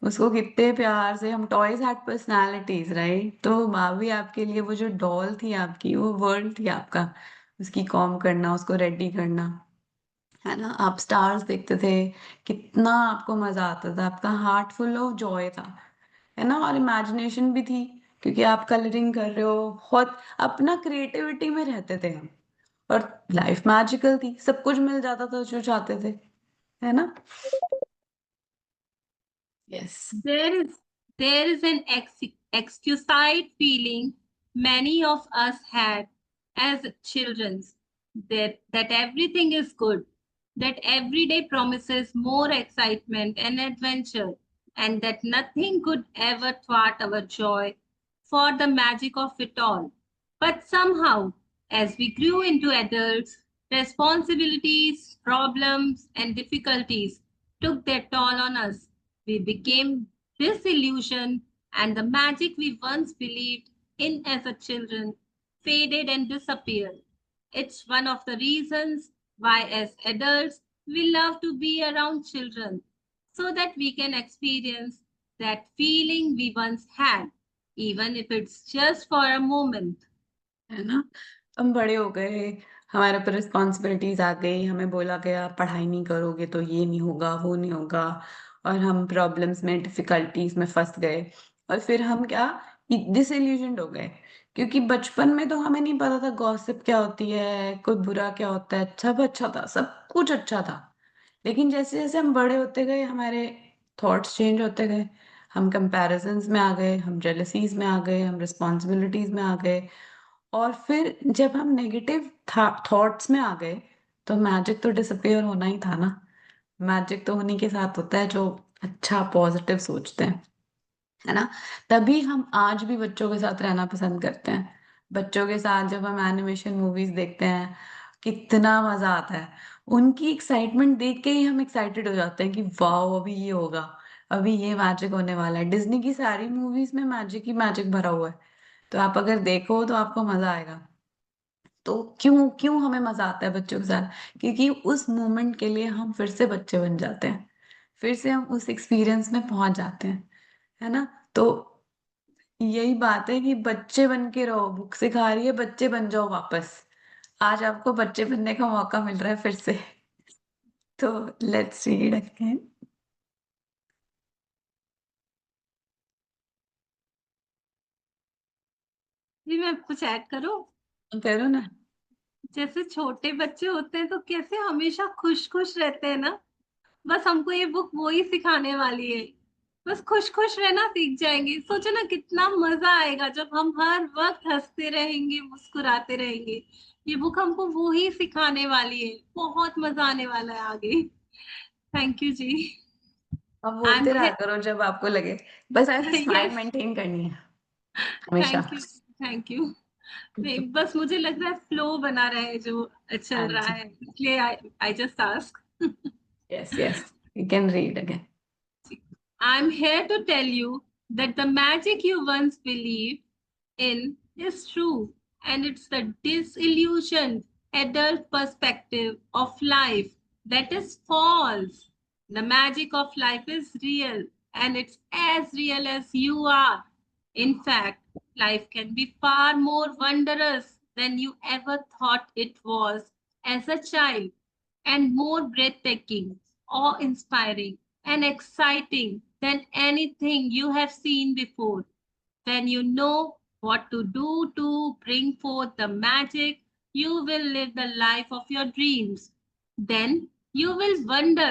Speaker 1: उसको कितने प्यार से हम, टॉयज हैड पर्सनालिटीज राइट, तो बारबी आपके लिए वो जो डॉल थी आपकी, वो वर्ल्ड थी आपका, उसकी कॉम करना, उसको रेडी करना, है ना। आप स्टार्स देखते थे, कितना आपको मजा आता था, आपका हार्ट फुल ऑफ जॉय था, है ना, और इमेजिनेशन भी थी क्योंकि आप कलरिंग कर रहे हो, बहुत अपना क्रिएटिविटी में रहते थे हम, और लाइफ मैजिकल थी, सब कुछ मिल जाता था जो चाहते थे, है ना। Yes.
Speaker 2: There is an exquisite feeling many of us had as children that everything is good, that every day promises more excitement and adventure, and that nothing could ever thwart our joy for the magic of it all. But somehow, as we grew into adults, responsibilities, problems, and difficulties took their toll on us. We became disillusioned, and the magic we once believed in as a children faded and disappeared. It's one of the reasons why, as adults, we love to be around children so that we can experience that feeling we once had, even if it's just for a moment.
Speaker 1: है ना, हम बड़े हो गए, हमारे ऊपर responsibilities आ गई, हमें बोला गया पढ़ाई नहीं करोगे तो ये नहीं होगा, वो नहीं होगा, और हम प्रॉब्लम्स में, डिफिकल्टीज में फंस गए, और फिर हम क्या, डिसइल्यूजन्ड हो गए, क्योंकि बचपन में तो हमें नहीं पता था गॉसिप क्या होती है, कोई बुरा क्या होता है, सब अच्छा था, सब कुछ अच्छा था। लेकिन जैसे जैसे हम बड़े होते गए, हमारे थॉट्स चेंज होते गए, हम कंपैरिजंस में आ गए, हम जेलसीज में आ गए, हम रिस्पॉन्सिबिलिटीज में आ गए, और फिर जब हम नेगेटिव थॉट्स में आ गए, तो मैजिक तो डिसअपियर होना ही था ना। मैजिक तो उन्हीं के साथ होता है जो अच्छा पॉजिटिव सोचते हैं, है ना। तभी हम आज भी बच्चों के साथ रहना पसंद करते हैं। बच्चों के साथ जब हम एनिमेशन मूवीज देखते हैं, कितना मजा आता है, उनकी एक्साइटमेंट देख के ही हम एक्साइटेड हो जाते हैं कि वाह अभी ये होगा, अभी ये मैजिक होने वाला है। डिज्नी की सारी मूवीज में मैजिक ही मैजिक भरा हुआ है, तो आप अगर देखो तो आपको मजा आएगा। तो क्यों क्यों हमें मजा आता है बच्चों के साथ, क्योंकि उस मोमेंट के लिए हम फिर से बच्चे बन जाते हैं, फिर से हम उस एक्सपीरियंस में पहुंच जाते हैं, है ना। तो यही बात है कि बच्चे बन के रहो, बुक सिखा रही है बच्चे बन जाओ वापस। आज आपको बच्चे बनने का मौका मिल रहा है फिर से। तो लेट्स रीड अगेन।
Speaker 2: जी मैं कुछ ऐड करूं?
Speaker 1: करो ना।
Speaker 2: जैसे छोटे बच्चे होते हैं तो कैसे हमेशा खुश खुश रहते हैं ना, बस हमको ये बुक वो ही सिखाने वाली है। बस खुश खुश रहना सीख जाएंगे। सोचो ना कितना मजा आएगा जब हम हर वक्त हंसते रहेंगे, मुस्कुराते रहेंगे। ये बुक हमको वो ही सिखाने वाली है। बहुत मजा आने वाला है आगे। थैंक यू जी।
Speaker 1: आप
Speaker 2: आई
Speaker 1: बोलते रहा
Speaker 2: एम
Speaker 1: करो जब आपको लगे, बस ऐसे स्माइल
Speaker 2: यस।
Speaker 1: मेंटेन करनी है हमेशा।
Speaker 2: Thank you. Thank you. नहीं, बस मुझे लग रहा है फ्लो बना रहे जो
Speaker 1: हाँ
Speaker 2: चल रहा
Speaker 1: जी।
Speaker 2: है, इसलिए I I just ask.
Speaker 1: Yes yes, you can read again.
Speaker 2: I'm here to tell you that the magic you once believed in is true, and it's the disillusioned adult perspective of life that is false. The magic of life is real, and it's as real as you are. In fact, life can be far more wondrous than you ever thought it was as a child, and more breathtaking, awe inspiring, and exciting than anything you have seen before. When you know what to do to bring forth the magic, you will live the life of your dreams. Then you will wonder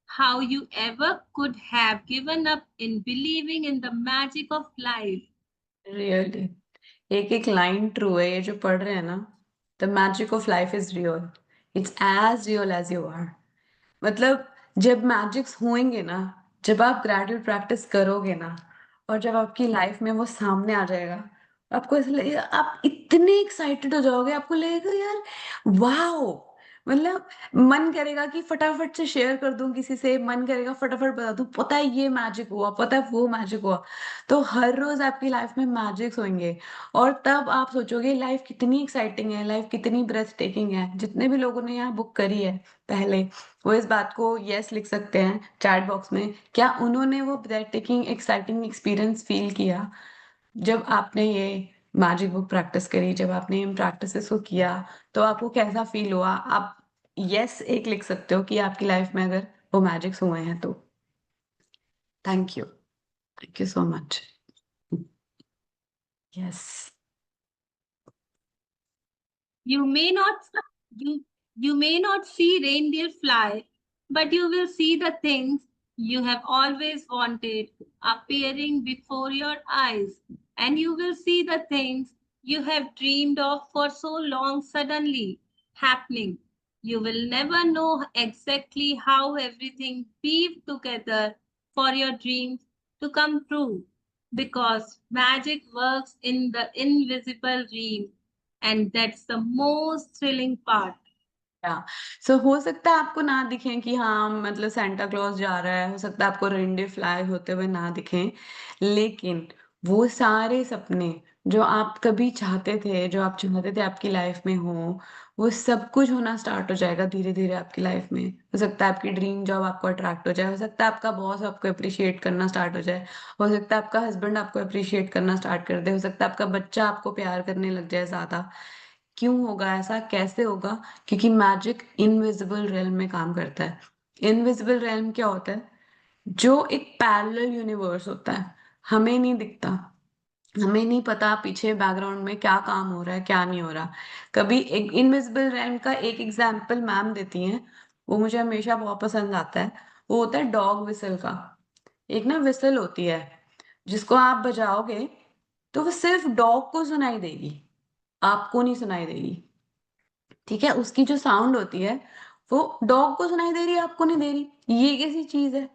Speaker 2: how you ever could have given up in believing in the magic of life.
Speaker 1: Really एक एक line true है, ये जो पढ़ रहे हैं ना। The magic of life is real, it's as real as you are. मतलब जब मैजिक्स होंगे ना, जब आप ग्रेजुअल प्रैक्टिस करोगे ना, और जब आपकी लाइफ में वो सामने आ जाएगा, आपको ऐसा लगेगा, आप इतने एक्साइटेड हो जाओगे, आपको लगेगा यार वाओ। मतलब मन करेगा कि फटाफट से शेयर कर दूं किसी से, मन करेगा फटाफट बता दूं, पता है ये मैजिक हुआ, पता है वो मैजिक हुआ। तो हर रोज आपकी लाइफ में मैजिक्स होंगे, और तब आप सोचोगे लाइफ कितनी एक्साइटिंग है, लाइफ कितनी ब्रेथ टेकिंग है। जितने भी लोगों ने यहाँ बुक करी है पहले, वो इस बात को यस लिख सकते हैं चैट बॉक्स में, क्या उन्होंने वो breathtaking exciting experience feel किया जब आपने ये मैजिक बुक प्रैक्टिस करी, जब आपने इन प्रैक्टिसेस को किया, तो आपको कैसा फील हुआ। आप यस एक लिख सकते हो कि आपकी लाइफ में अगर वो मैजिक्स हुए हैं तो। Thank you so much. Yes.
Speaker 2: You may not you, you may not see reindeer fly, but you will see the things you have always wanted appearing before your eyes, and you will see the things you have dreamed of for so long suddenly happening. You will never know exactly how everything weaved together for your dreams to come true, because magic works in the invisible realm, and that's the most thrilling part.
Speaker 1: या सो हो सकता है आपको ना दिखें कि हाँ मतलब सेंटा क्लॉज जा रहा है, हो सकता है आपको रेनडे फ्लाई होते हुए ना दिखें, लेकिन वो सारे सपने जो आप कभी चाहते थे, जो आप चाहते थे आपकी लाइफ में हो, वो सब कुछ होना स्टार्ट हो जाएगा धीरे धीरे आपकी लाइफ में। हो सकता है आपकी ड्रीम जॉब आपको अट्रैक्ट हो जाए, हो सकता है आपका बॉस आपको अप्रिशिएट करना स्टार्ट हो जाए, हो सकता है आपका हस्बैंड आपको अप्रिशिएट करना स्टार्ट कर दे, हो सकता है आपका बच्चा आपको प्यार करने लग जाए ज्यादा। क्यों होगा ऐसा, कैसे होगा? क्योंकि मैजिक इनविजिबल रेल्म में काम करता है। इनविजिबल रेल्म क्या होता है? जो एक पैरेलल यूनिवर्स होता है, हमें नहीं दिखता, हमें नहीं पता पीछे बैकग्राउंड में क्या काम हो रहा है क्या नहीं हो रहा। कभी एक इनविजिबल रेल्म का एक एग्जाम्पल मैम देती हैं, वो मुझे हमेशा बहुत पसंद आता है। वो होता है डॉग विसल का। एक ना विसल होती है, जिसको आप बजाओगे तो वो सिर्फ डॉग को सुनाई देगी, आपको नहीं सुनाई देगी। ठीक है, उसकी जो साउंड होती है वो डॉग को सुनाई दे रही है, आपको नहीं दे रही। ये कैसी चीज है?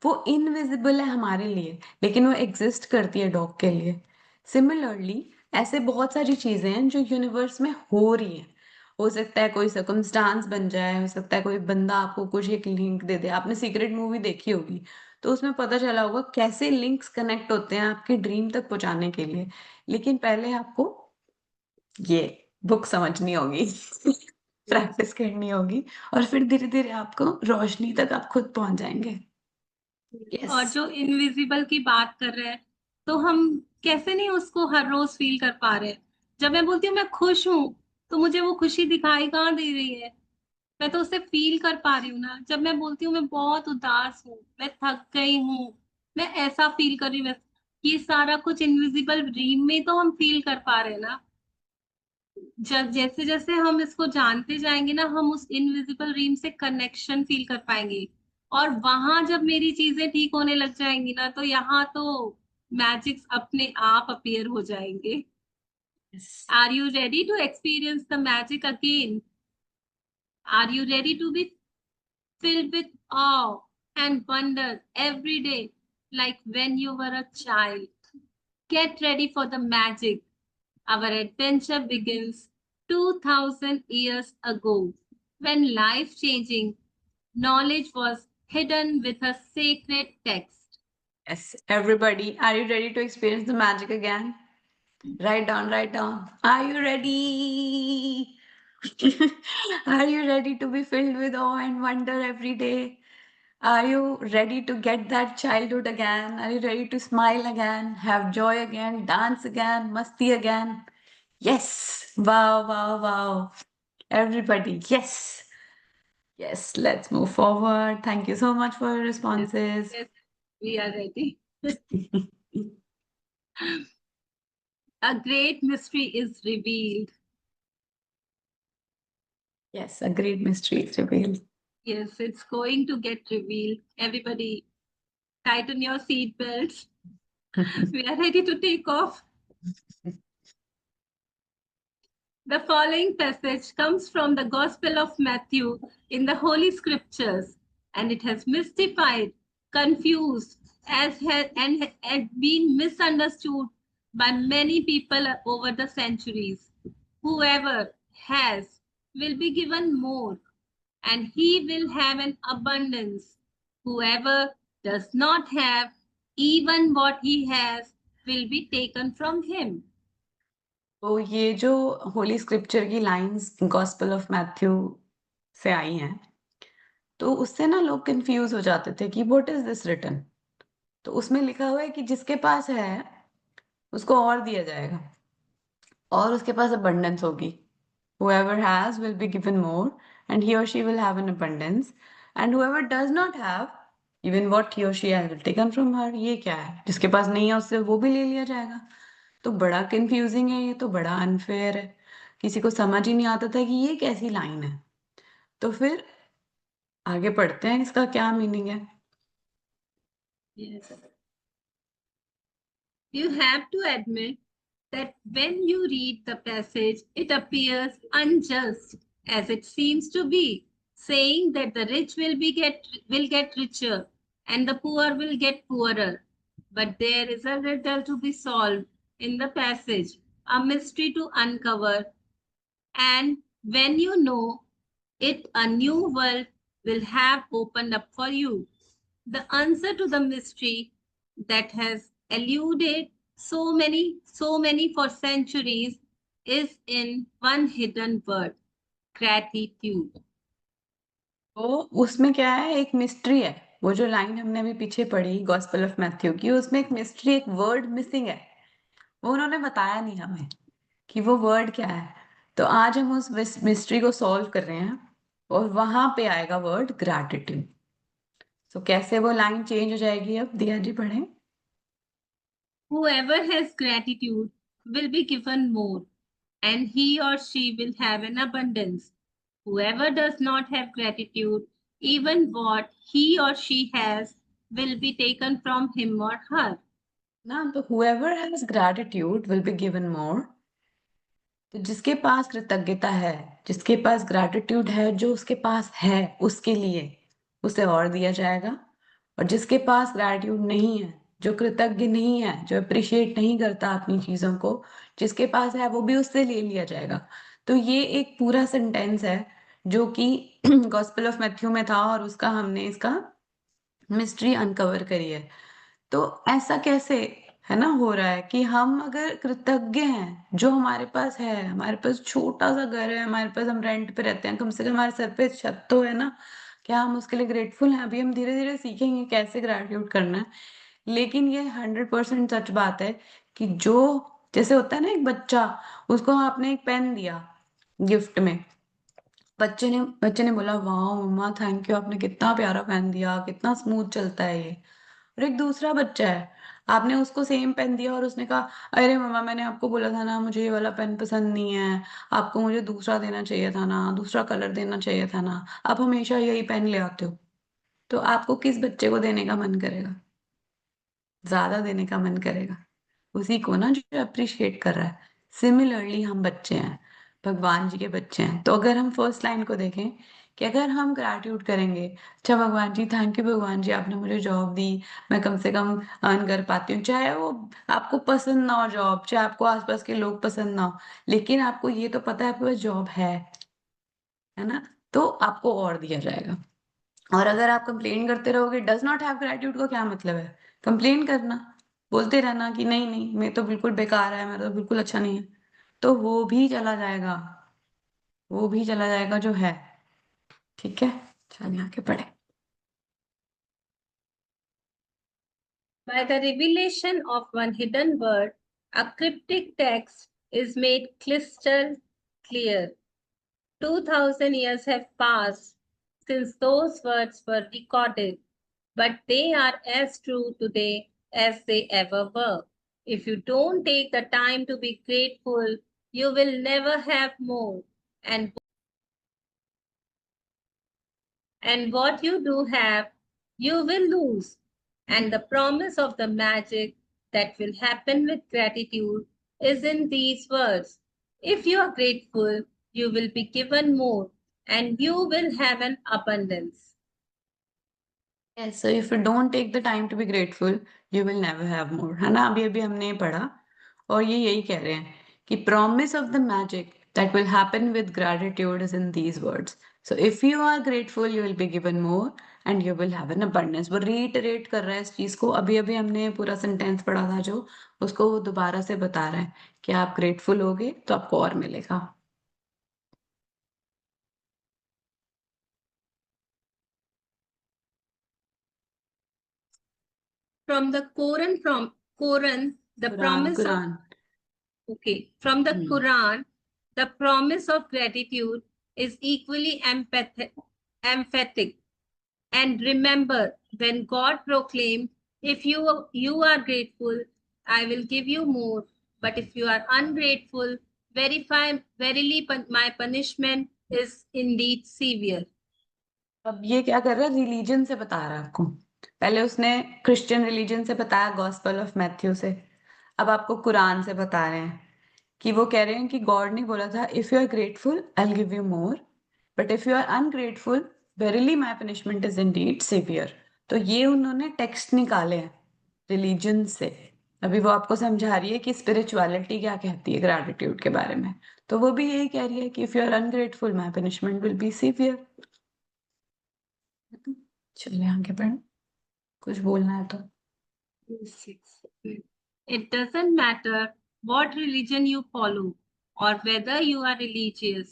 Speaker 1: वो इनविजिबल है हमारे लिए, लेकिन वो एग्जिस्ट करती है डॉग के लिए। सिमिलरली ऐसे बहुत सारी चीजें हैं जो यूनिवर्स में हो रही हैं। हो सकता है कोई सर्कमस्टांस बन जाए, हो सकता है कोई बंदा आपको कुछ एक लिंक दे दे। आपने सीक्रेट मूवी देखी होगी, तो उसमें पता चला होगा कैसे लिंक्स कनेक्ट होते हैं आपके ड्रीम तक पहुंचाने के लिए। लेकिन पहले आपको ये बुक समझनी होगी, प्रैक्टिस करनी होगी, और फिर धीरे धीरे आपको रोशनी तक आप खुद पहुंच जाएंगे। यस।
Speaker 2: और जो इनविजिबल की बात कर रहे हैं, तो हम कैसे नहीं उसको हर रोज फील कर पा रहे हैं। जब मैं बोलती हूँ मैं खुश हूँ, तो मुझे वो खुशी दिखाई कहाँ दे रही है। मैं तो उसे फील कर पा रही हूँ ना। जब मैं बोलती हूँ मैं बहुत उदास हूँ, मैं थक गई हूँ, मैं ऐसा फील कर रही हूँ, ये सारा कुछ इनविजिबल ड्रीम में तो हम फील कर पा रहे हैं ना। जब जैसे जैसे हम इसको जानते जाएंगे ना, हम उस इनविजिबल रीम से कनेक्शन फील कर पाएंगे। और वहां जब मेरी चीजें ठीक होने लग जाएंगी ना, तो यहाँ तो मैजिक्स अपने आप अपीयर हो जाएंगे।
Speaker 1: Yes.
Speaker 2: Are you ready to experience the magic again? Are you ready to be filled with awe and wonder every day, like when you were a child? Get ready for the magic. Our adventure begins 2000 years ago, when life changing knowledge was hidden with a sacred text.
Speaker 1: Yes, everybody, are you ready to experience the magic again? Write down, write down. Are you ready? Are you ready to be filled with awe and wonder every day? Are you ready to get that childhood again? Are you ready to smile again, have joy again, dance again, masti again? Yes. Wow, wow, wow. Everybody, yes. Yes, let's move forward. Thank you so much for your
Speaker 2: Yes,
Speaker 1: responses.
Speaker 2: yes, we are ready. A great mystery is revealed.
Speaker 1: Yes, a great mystery is revealed.
Speaker 2: Yes, it's going to get revealed. Everybody, tighten your seat belts. We are ready to take off. The following passage comes from the Gospel of Matthew in the Holy Scriptures, and it has mystified, confused, and has been misunderstood by many people over the centuries. Whoever has will be given more, and he will have an abundance. Whoever does not have, even what he has, will be taken from him.
Speaker 1: तो ये जो Holi scripture की lines gospel of Matthew से आई हैं, तो उससे ना लोग कंफ्यूज हो जाते थे कि व्हाट इज दिस रिटन। तो उसमें लिखा हुआ है कि जिसके पास है उसको और दिया जाएगा और उसके पास अबंडेंस होगी। Whoever has will be given more, and he or she will have an abundance. And whoever does not have, even what he or she has will taken from her. ये क्या है? जिसके पास नहीं है उससे वो भी ले लिया जाएगा। तो बड़ा कंफ्यूजिंग है, ये तो बड़ा अनफेयर है। किसी को समझ ही नहीं आता था कि ये कैसी लाइन है। तो फिर आगे पढ़ते हैं इसका क्या मीनिंग है।
Speaker 2: Yes. You have to admit that when you read the passage, it appears unjust, as it seems to be, saying that the rich will get richer and the poor will get poorer. But there is a riddle to be solved in the passage, a mystery to uncover, and when you know it, a new world will have opened up for you. The answer to the mystery that has eluded so many for centuries is in one hidden word, gratitude.
Speaker 1: तो उसमें क्या है, एक mystery है। वो जो line हमने अभी पीछे पढ़ी गॉस्पेल ऑफ मैथ्यू की, उसमें एक मिस्ट्री, एक वर्ड मिसिंग है। वो उन्होंने बताया नहीं हमें कि वो वर्ड क्या है। तो आज हम उस मिस्ट्री को सॉल्व कर रहे हैं और वहां पे आएगा वर्ड ग्रैटिट्यूड। तो कैसे वो लाइन चेंज हो जाएगी, अब दिया जी पढ़े।
Speaker 2: Whoever has gratitude will be given more, and he or she will have an abundance. Whoever does not have gratitude, even what he or she has, will be taken from him or her.
Speaker 1: ना, तो whoever has gratitude will be given more। तो जिसके पास कृतज्ञता है, जिसके पास gratitude है, जो उसके पास है उसके लिए उसे और दिया जाएगा। और जिसके पास ग्रैटिट्यूड नहीं है, जो कृतज्ञ नहीं है, जो अप्रिशिएट नहीं करता अपनी चीजों को, जिसके पास है वो भी उससे ले लिया जाएगा। तो ये एक पूरा सेंटेंस है जो कि गॉस्पेल ऑफ मैथ्यू में था और उसका हमने इसका मिस्ट्री अनकवर करी है। तो ऐसा कैसे है ना हो रहा है कि हम अगर कृतज्ञ हैं, जो हमारे पास है, हमारे पास छोटा सा घर है, हमारे पास, हम रेंट पे रहते हैं, कम से कम हमारे सर पे छत तो है ना, क्या हम उसके लिए ग्रेटफुल हैं? अभी हम धीरे धीरे सीखेंगे कैसे ग्रेटिट्यूड करना है। लेकिन ये 100% सच बात है कि जो, जैसे होता है ना एक बच्चा, उसको आपने एक पेन दिया गिफ्ट में, बच्चे ने बोला वाह मम्मा थैंक यू, आपने कितना प्यारा पेन दिया, कितना स्मूथ चलता है ये। और एक दूसरा बच्चा है, आपने उसको सेम पेन दिया और उसने कहा अरे मम्मा मैंने आपको बोला था ना मुझे ये वाला पेन पसंद नहीं है, आपको मुझे दूसरा देना चाहिए था ना, दूसरा कलर देना चाहिए था ना, आप हमेशा यही पेन ले आते हो। तो आपको किस बच्चे को देने का मन करेगा? ज्यादा देने का मन करेगा उसी को ना जो अप्रिशिएट कर रहा है। सिमिलरली हम बच्चे हैं, भगवान जी के बच्चे हैं। तो अगर हम फर्स्ट लाइन को देखें कि अगर हम ग्रैटिट्यूड करेंगे, अच्छा भगवान जी थैंक यू भगवान जी आपने मुझे जॉब दी, मैं कम से कम अर्न कर पाती हूँ, चाहे वो आपको पसंद ना हो जॉब, चाहे आपको आसपास के लोग पसंद ना हो, लेकिन आपको ये तो पता है आपके पास जॉब है ना, तो आपको और दिया जाएगा। और अगर आप कंप्लेन करते रहोगे, डज नॉट हैव ग्रेटिट्यूड का क्या मतलब है? कंप्लेन करना, बोलते रहना कि नहीं नहीं मैं तो बिल्कुल बेकार है, मेरा तो बिल्कुल अच्छा नहीं है, तो वो भी चला जाएगा, वो भी चला जाएगा जो है। ठीक है, चलिए आगे पढ़े।
Speaker 2: By the revelation of one hidden word, a cryptic text is made crystal clear. 2000 years have passed since those words were recorded, but they are as true today as they ever were. If you don't take the time to be grateful, you will never have more. And what you do have, you will lose. And the promise of the magic that will happen with gratitude is in these words. If you are grateful, you will be given more and you will have an abundance.
Speaker 1: Yes, so if you don't take the time to be grateful, you will never have more, है ना? अभी अभी हमने ये पढ़ा और ये यही कह रहे हैं कि promise of the magic that will happen with gratitude is in these words. So if you are grateful, you will be given more and you will have an abundance. वो reiterate कर रहा है इस चीज को, अभी अभी हमने पूरा सेंटेंस पढ़ा था जो, उसको वो दोबारा से बता रहा है कि आप grateful होगे तो आपको और मिलेगा।
Speaker 2: From the Quran, the
Speaker 1: Quran
Speaker 2: promise of
Speaker 1: Quran
Speaker 2: from the
Speaker 1: hmm
Speaker 2: Quran, the promise of gratitude is equally emphatic. And remember, when God proclaimed, if you are grateful, I will give you more. But if you are ungrateful, verily my punishment is indeed severe.
Speaker 1: अब ये क्या कर रहा है, religion से बता रहा है आपको। पहले उसने क्रिश्चियन रिलीजन से बताया, गॉस्पल ऑफ मैथ्यू से। अब आपको कुरान से बता रहे हैं कि वो कह रहे हैं कि गॉड ने बोला था if you are grateful I will give you more, but if you are ungrateful verily my punishment is indeed severe. तो ये उन्होंने टेक्स्ट निकाले हैं रिलीजन से। अभी वो आपको समझा रही है कि स्पिरिचुअलिटी क्या कहती है ग्रैटिट्यूड के बारे में। तो वो भी यही कह रही है कि if you are ungrateful my punishment will be severe. चलिए आगे बढ़े, कुछ बोलना है तो।
Speaker 2: It doesn't matter what religion you follow or whether you are religious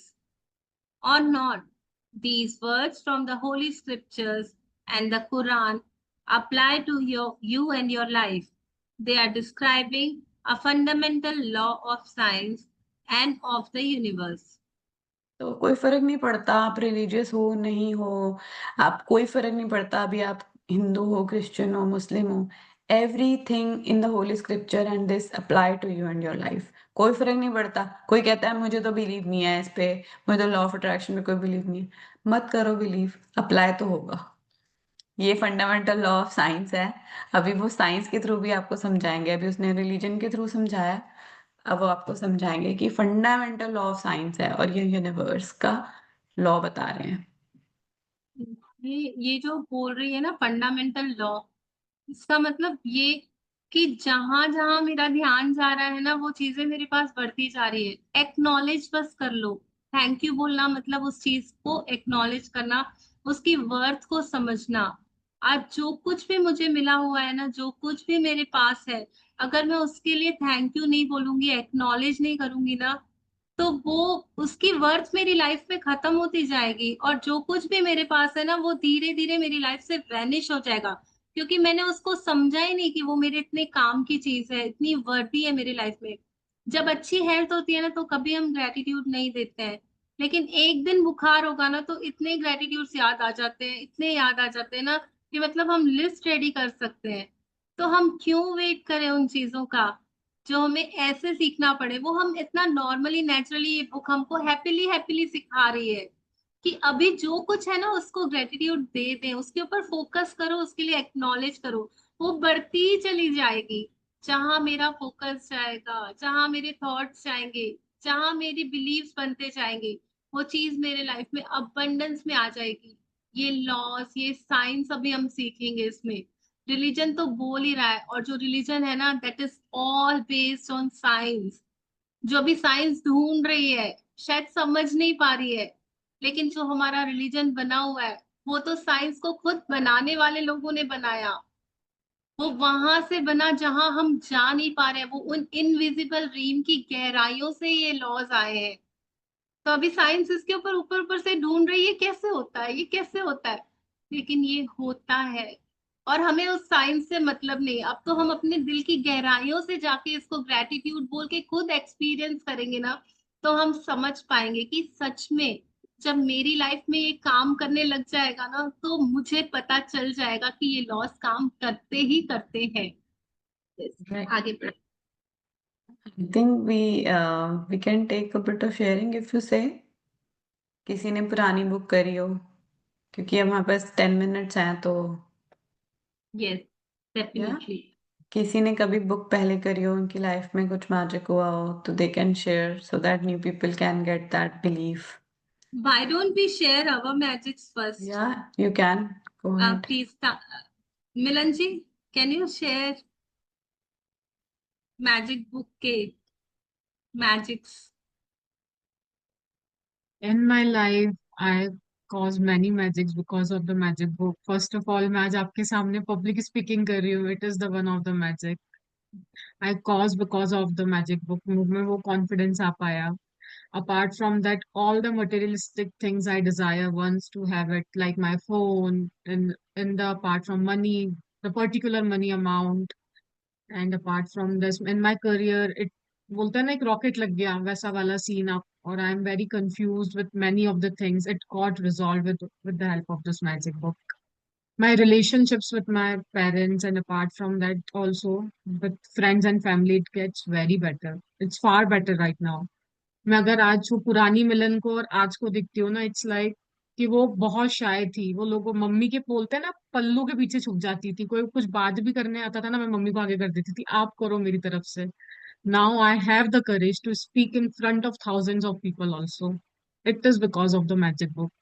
Speaker 2: or not. These words from the Holy Scriptures and the Quran apply to you and your life. They are describing a fundamental law of science and of the universe.
Speaker 1: तो कोई फर्क नहीं पड़ता आप religious हो नहीं हो, आप कोई फर्क नहीं पड़ता अभी आप हिंदू हो, क्रिश्चियन हो, मुस्लिम हो। Everything in the holy scripture and this apply to you and your life. कोई फर्क नहीं पड़ता। कोई कहता है मुझे तो बिलीव नहीं है इस पे, मुझे तो लॉ ऑफ अट्रैक्शन में कोई बिलीव नहीं है, मत करो बिलीव, अप्लाई तो होगा। ये फंडामेंटल लॉ ऑफ साइंस है। अभी वो साइंस के थ्रू भी आपको समझाएंगे, अभी उसने रिलीजन के थ्रू समझाया, अब वो आपको समझाएंगे कि फंडामेंटल लॉ ऑफ साइंस है और ये यूनिवर्स का लॉ बता रहे हैं।
Speaker 2: ये जो बोल रही है ना फंडामेंटल लॉ, इसका मतलब ये कि जहां जहां मेरा ध्यान जा रहा है ना वो चीजें मेरे पास बढ़ती जा रही है। एक्नॉलेज बस कर लो। थैंक यू बोलना मतलब उस चीज को एक्नॉलेज करना, उसकी वर्थ को समझना। आज जो कुछ भी मुझे मिला हुआ है ना, जो कुछ भी मेरे पास है, अगर मैं उसके लिए थैंक यू नहीं बोलूंगी, एक्नॉलेज नहीं करूंगी ना, तो वो उसकी वर्थ मेरी लाइफ में खत्म होती जाएगी और जो कुछ भी मेरे पास है ना वो धीरे धीरे मेरी लाइफ से वैनिश हो जाएगा, क्योंकि मैंने उसको समझा ही नहीं कि वो मेरे इतने काम की चीज है, इतनी वर्दी है मेरी लाइफ में। जब अच्छी हेल्थ होती है ना तो कभी हम ग्रेटिट्यूड नहीं देते हैं, लेकिन एक दिन बुखार होगा ना तो इतने ग्रेटिट्यूड याद आ जाते हैं, इतने याद आ जाते हैं ना कि मतलब हम लिस्ट रेडी कर सकते हैं। तो हम क्यों वेट करें उन चीजों का जो हमें ऐसे सीखना पड़े। वो हम इतना नॉर्मली नेचुरली ये बुक हमको हैप्पीली हैप्पीली सिखा रही है कि अभी जो कुछ है ना उसको ग्रेटिट्यूड दे दें, उसके ऊपर फोकस करो, उसके लिए एक्नॉलेज करो। वो बढ़ती ही चली जाएगी। जहां मेरा फोकस जाएगा, जहां मेरे थॉट्स जाएंगे, जहां मेरी बिलीव्स बनते जाएंगे, वो चीज मेरे लाइफ में अबंडेंस में आ जाएगी। ये लॉस, ये साइंस अभी हम सीखेंगे इसमें। रिलीजन तो बोल ही रहा है, और जो रिलीजन है ना that is all based on science. जो अभी साइंस ढूंढ रही है, शायद समझ नहीं पा रही है, लेकिन जो हमारा रिलीजन बना हुआ है वो तो साइंस को खुद बनाने वाले लोगों ने बनाया। वो वहां से बना जहां हम जा नहीं पा रहे हैं, वो उन इनविजिबल रीम की गहराइयों से ये लॉज आए हैं। तो अभी साइंस इसके ऊपर ऊपर ऊपर से ढूंढ रही है कैसे होता है, ये कैसे होता है, लेकिन ये होता है। और हमें उस साइंस से मतलब नहीं, अब तो हम अपने दिल की गहराइयों से जाके इसको ग्रेटिट्यूड बोल के खुद एक्सपीरियंस करेंगे ना, तो हम समझ पाएंगे कि सच में जब मेरी लाइफ में ये काम करने लग जाएगा ना, तो मुझे पता चल जाएगा कि ये लॉस काम करते ही करते हैं। Yes,
Speaker 1: Right.
Speaker 2: आगे बढ़े।
Speaker 1: I think we can take a bit of sharing if you say किसी ने पुरानी बुक करी हो, क्योंकि अब हमारे पास 10 मिनट्स हैं तो
Speaker 2: यस,
Speaker 1: या
Speaker 2: डेफिनेटली।
Speaker 1: किसी ने कभी बुक पहले करी हो, उनकी लाइफ में कुछ मैजिक हुआ हो, तो they can share so that new people can get that belief.
Speaker 2: Why don't we share our magics first?
Speaker 1: या you can go ahead.
Speaker 2: Please, Milan ji, can you share magic book के magics?
Speaker 3: In my life, I caused many magics because of the magic book. First of all, मैं आज आपके सामने public speaking कर रही हूँ. It is the one of the magic I caused because of the magic book. मुझ में वो confidence आ पाया. Apart from that, all the materialistic things I desire once to have it, like my phone, and in the apart from money, the particular money amount, and apart from this, in my career, it बोलते हैं ना एक rocket लग गया वैसा वाला scene आप. और I am very confuse with many of the things. It got resolved with the help of this magic book. My relationships with my parents, and apart from that also with friends and family, it gets very better. It's far better right now. मैं अगर आज वो पुरानी मिलन को और आज को देखती हूँ ना, इट्स लाइक कि वो बहुत शाय थी. वो लोग मम्मी के बोलते हैं ना पल्लू के पीछे छुप जाती थी. कोई कुछ बात भी करने आता था ना, मैं मम्मी को आगे कर देती थी, आप करो मेरी तरफ से. Now I have the courage to speak in front of thousands of people also. It is because of the magic book.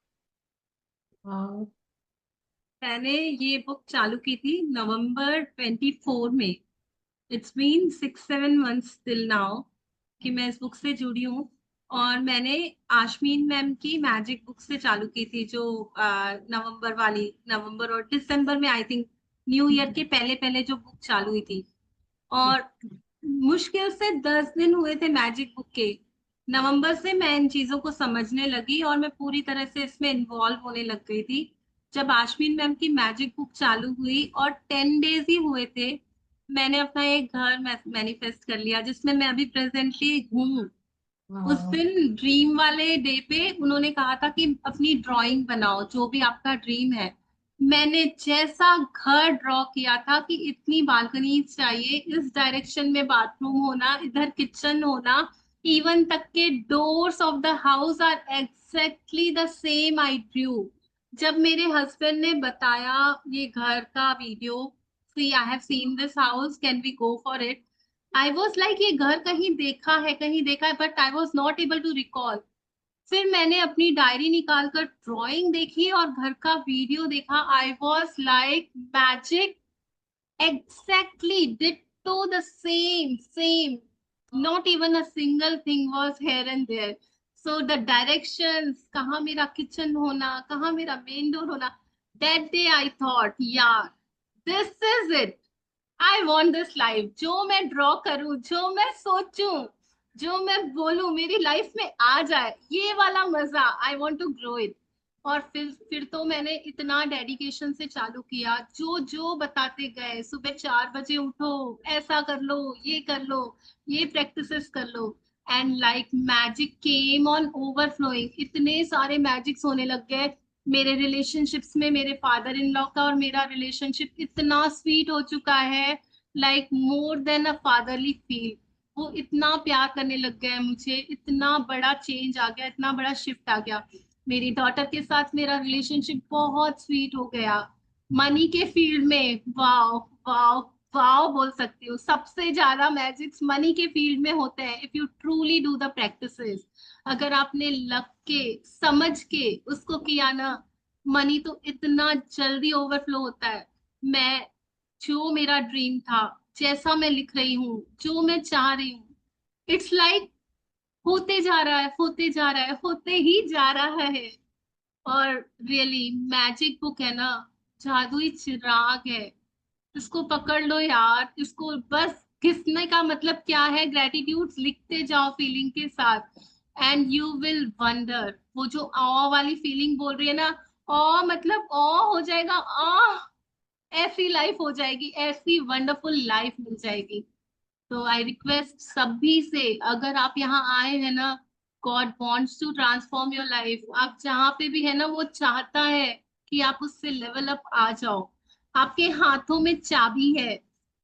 Speaker 2: मैंने ये बुक चालू की थी नवंबर 24 में। It's been 6-7 months till now कि मैं इस बुक से जुड़ी हूँ। और मैंने आशमीन मैम की मैजिक बुक से चालू की थी, जो नवंबर वाली, नवंबर और दिसंबर में आई थिंक, न्यू ईयर के पहले पहले जो बुक चालू हुई थी। और मुश्किल से 10 दिन हुए थे मैजिक बुक के। नवंबर से मैं इन चीजों को समझने लगी और मैं पूरी तरह से इसमें इन्वॉल्व होने लग गई थी। जब आशमीन मैम की मैजिक बुक चालू हुई और 10 डेज ही हुए थे, मैंने अपना एक घर मैनिफेस्ट कर लिया जिसमें मैं अभी प्रेजेंटली हूँ। उस दिन ड्रीम वाले डे पे उन्होंने कहा था कि अपनी ड्राइंग बनाओ जो भी आपका ड्रीम है। मैंने जैसा घर ड्रॉ किया था कि इतनी बालकनी चाहिए, इस डायरेक्शन में बाथरूम होना, इधर किचन होना, इवन तक के doors of the house are exactly the same I drew. जब मेरे हस्बैंड ने बताया ये घर का video, see I have seen this house, can we go for it, I was like ये घर कहीं देखा है, कहीं देखा है, but I was not able to recall. फिर मैंने अपनी डायरी निकाल कर ड्रॉइंग देखी और घर का वीडियो देखा। I was like magic, exactly ditto the same same, not even a single thing was here and there. So the directions, कहाँ मेरा किचन होना, कहाँ मेरा मेन डोर होना, दैट डे आई थॉट यार this is it, I want this life. जो मैं draw करूं, जो मैं सोचूं, जो मैं बोलूं मेरी लाइफ में आ जाए, ये वाला मजा, I want to grow it. और फिर तो मैंने इतना डेडिकेशन से चालू किया, जो जो बताते गए, सुबह 4 बजे उठो, ऐसा कर लो, ये प्रैक्टिसेस कर लो, and like magic came on overflowing. इतने सारे मैजिक्स होने लग गए मेरे रिलेशनशिप्स में मेरे फादर इन लॉ का और मेरा रिलेशनशिप इतना स्वीट हो चुका है, लाइक मोर देन अ फादरली फील। वो इतना प्यार करने लग गए हैं मुझे, इतना बड़ा चेंज आ गया, इतना बड़ा शिफ्ट आ गया। मेरी डॉटर के साथ मेरा रिलेशनशिप बहुत स्वीट हो गया। मनी के फील्ड में वाओ, वाओ, वाओ बोल सकती हूँ। सबसे ज्यादा मैजिक्स मनी के फील्ड में होते हैं if you truly do the practices. अगर आपने लग के समझ के उसको किया ना, मनी तो इतना जल्दी ओवरफ्लो होता है। मैं, जो मेरा ड्रीम था, जैसा मैं लिख रही हूँ, जो मैं चाह रही हूँ, इट्स लाइक होते जा रहा है, होते जा रहा है, होते ही जा रहा है। और रियली मैजिक बुक है ना, जादुई चिराग है। इसको पकड़ लो यार, इसको बस घिसने का मतलब क्या है, ग्रेटिट्यूड लिखते जाओ फीलिंग के साथ, एंड यू विल वंडर। वो जो ऑ वाली फीलिंग बोल रही है ना, ऑ मतलब ऑ हो जाएगा, ऐसी लाइफ हो जाएगी, ऐसी वंडरफुल लाइफ मिल जाएगी। तो आई रिक्वेस्ट सभी से, अगर आप यहाँ आए हैं ना, God wants to transform your life. आप जहाँ पे भी है ना, वो चाहता है कि आप उससे लेवल अप आ जाओ। आपके हाथों में चाबी है,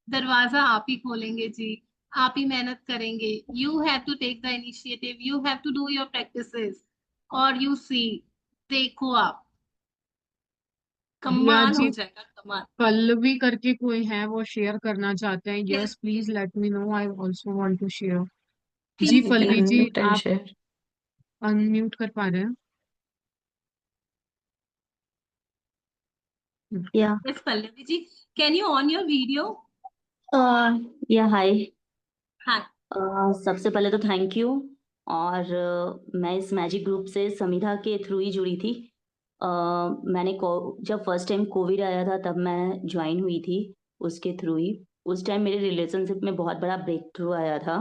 Speaker 2: दरवाजा आप ही खोलेंगे जी। आप ही मेहनत करेंगे। You have to take the initiative, you have to do your practices, और यू सी, देखो आप,
Speaker 3: दिया
Speaker 2: कमाल हो
Speaker 3: जी,
Speaker 2: जाएगा, कमाल।
Speaker 3: पल्लवी करके कोई है वो शेयर करना चाहते हैं?
Speaker 2: Yes,
Speaker 3: yes please let me know, I also want to share. जी
Speaker 2: please
Speaker 1: You can
Speaker 3: Pallavi
Speaker 2: please.
Speaker 3: जी,
Speaker 1: unmute and
Speaker 3: आप
Speaker 1: share.
Speaker 3: अनम्यूट कर पा रहे हैं?
Speaker 4: Yeah.
Speaker 2: Yes Pallavi ji, can you on your video?
Speaker 4: या हाय।
Speaker 2: हाँ।
Speaker 4: सबसे पहले तो थैंक यू। और मैं इस मैजिक ग्रुप से समिधा के थ्रू ही जुड़ी थी। मैंने जब फर्स्ट टाइम कोविड आया था तब मैं ज्वाइन हुई थी उसके थ्रू ही। उस टाइम मेरे रिलेशनशिप में बहुत बड़ा ब्रेक थ्रू आया था,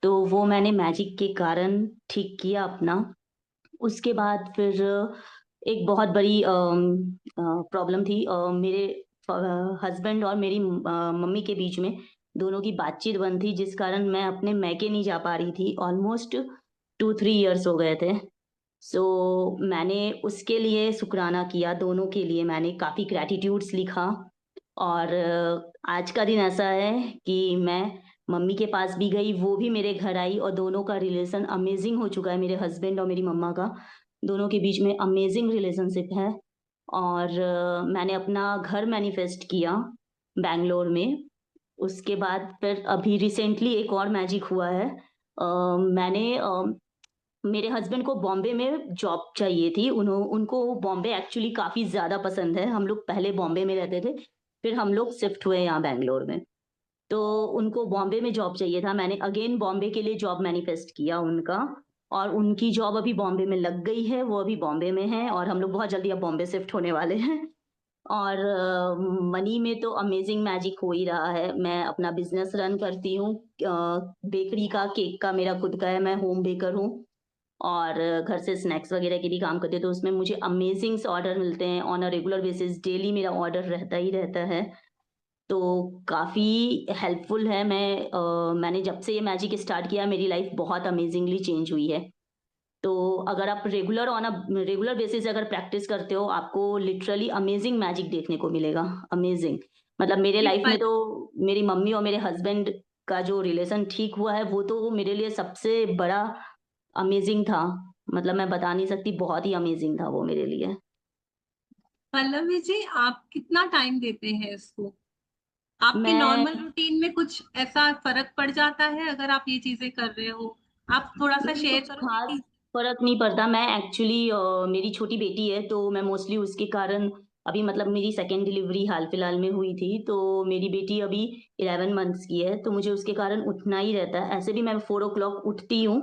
Speaker 4: तो वो मैंने मैजिक के कारण ठीक किया अपना। उसके बाद फिर एक बहुत बड़ी प्रॉब्लम थी मेरे हस्बैंड और मेरी मम्मी के बीच में। दोनों की बातचीत बंद थी, जिस कारण मैं अपने मैके नहीं जा पा रही थी। ऑलमोस्ट 2-3 इयर्स हो गए थे। सो मैंने उसके लिए शुक्राना किया, दोनों के लिए मैंने काफ़ी ग्रैटिट्यूड्स लिखा। और आज का दिन ऐसा है कि मैं मम्मी के पास भी गई, वो भी मेरे घर आई, और दोनों का रिलेशन अमेजिंग हो चुका है। मेरे हस्बैंड और मेरी मम्मा का, दोनों के बीच में अमेजिंग रिलेशनशिप है। और मैंने अपना घर मैनिफेस्ट किया बैंगलोर में। उसके बाद फिर अभी रिसेंटली एक और मैजिक हुआ है। मैंने मेरे हस्बैंड को बॉम्बे में जॉब चाहिए थी। उनको बॉम्बे एक्चुअली काफ़ी ज़्यादा पसंद है। हम लोग पहले बॉम्बे में रहते थे, फिर हम लोग शिफ्ट हुए यहाँ बैंगलोर में। तो उनको बॉम्बे में जॉब चाहिए था। मैंने अगेन बॉम्बे के लिए जॉब मैनिफेस्ट किया उनका, और उनकी जॉब अभी बॉम्बे में लग गई है। वो अभी बॉम्बे में हैं और हम लोग बहुत जल्दी अब बॉम्बे शिफ्ट होने वाले हैं। और मनी में तो अमेजिंग मैजिक हो ही रहा है। मैं अपना बिजनेस रन करती हूँ, बेकरी का, केक का मेरा खुद का है। मैं होम बेकर हूँ और घर से स्नैक्स वगैरह के भी काम करती हूँ। तो उसमें मुझे अमेजिंग ऑर्डर मिलते हैं on a regular basis. Daily मेरा ऑर्डर रहता ही रहता है, तो काफ़ी हेल्पफुल है। मैंने जब से ये मैजिक स्टार्ट किया, मेरी लाइफ बहुत अमेजिंगली चेंज हुई है। तो अगर आप रेगुलर बेसिस अगर प्रैक्टिस करते हो, आपको लिटरली अमेजिंग मैजिक देखने को मिलेगा। अमेजिंग, मतलब मेरे
Speaker 2: ये
Speaker 4: लाइफ में
Speaker 2: पल
Speaker 4: तो मेरी मम्मी और मेरे हस्बैंड का जो रिलेशन ठीक हुआ है, वो तो मेरे लिए सबसे बड़ा अमेजिंग था। मतलब मैं बता नहीं सकती, बहुत ही अमेजिंग था वो मेरे लिए।
Speaker 2: पल्लवी जी, आप कितना टाइम देते हैं इसको? आपके
Speaker 4: मैं
Speaker 2: नॉर्मल रूटीन में कुछ ऐसा फर्क पड़ जाता है अगर आप ये चीजें कर रहे हो? आप थोड़ा सा
Speaker 4: नहीं,
Speaker 2: शेयर
Speaker 4: कुछ
Speaker 2: करोगे
Speaker 4: खास
Speaker 2: कि।
Speaker 4: फ़र्क नहीं पड़ता। मैं एक्चुअली मेरी छोटी बेटी है, तो मैं मोस्टली उसके कारण अभी, मतलब मेरी सेकंड डिलीवरी हाल-फिलहाल में हुई थी, तो मेरी बेटी अभी 11 मंथ्स की है, तो मुझे उसके कारण उठना ही रहता है। ऐसे भी मैं 4 ओ क्लॉक उठती हूँ।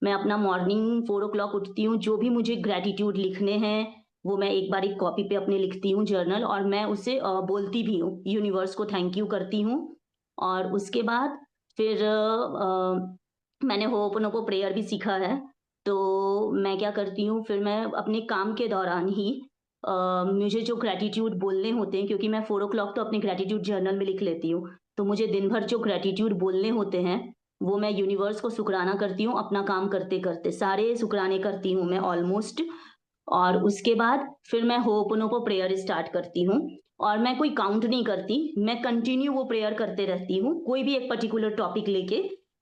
Speaker 4: मैं अपना मॉर्निंग 4 ओ क्लॉक उठती हूँ। जो भी मुझे ग्रैटिट्यूड लिखने हैं, वो मैं एक बार एक कॉपी पे अपने लिखती हूँ, जर्नल, और मैं उसे बोलती भी हूँ। यूनिवर्स को थैंक यू करती हूँ। और उसके बाद फिर मैंने होपोनोपो प्रेयर भी सीखा है। तो मैं क्या करती हूँ, फिर मैं अपने काम के दौरान ही मुझे जो ग्रैटिट्यूड बोलने होते हैं, क्योंकि मैं 4 ओ क्लॉक तो अपने ग्रैटिट्यूड जर्नल में लिख लेती हूँ। तो मुझे दिन भर जो ग्रैटिट्यूड बोलने होते हैं, वो मैं यूनिवर्स को शुक्राना करती हूँ अपना काम करते-करते। सारे शुक्राने करती हूँ मैं ऑलमोस्ट। और उसके बाद फिर मैं होपोनोपो प्रेयर स्टार्ट करती हूँ और मैं कोई काउंट नहीं करती, मैं कंटिन्यू वो प्रेयर करते रहती हूँ। कोई भी एक पर्टिकुलर टॉपिक लेके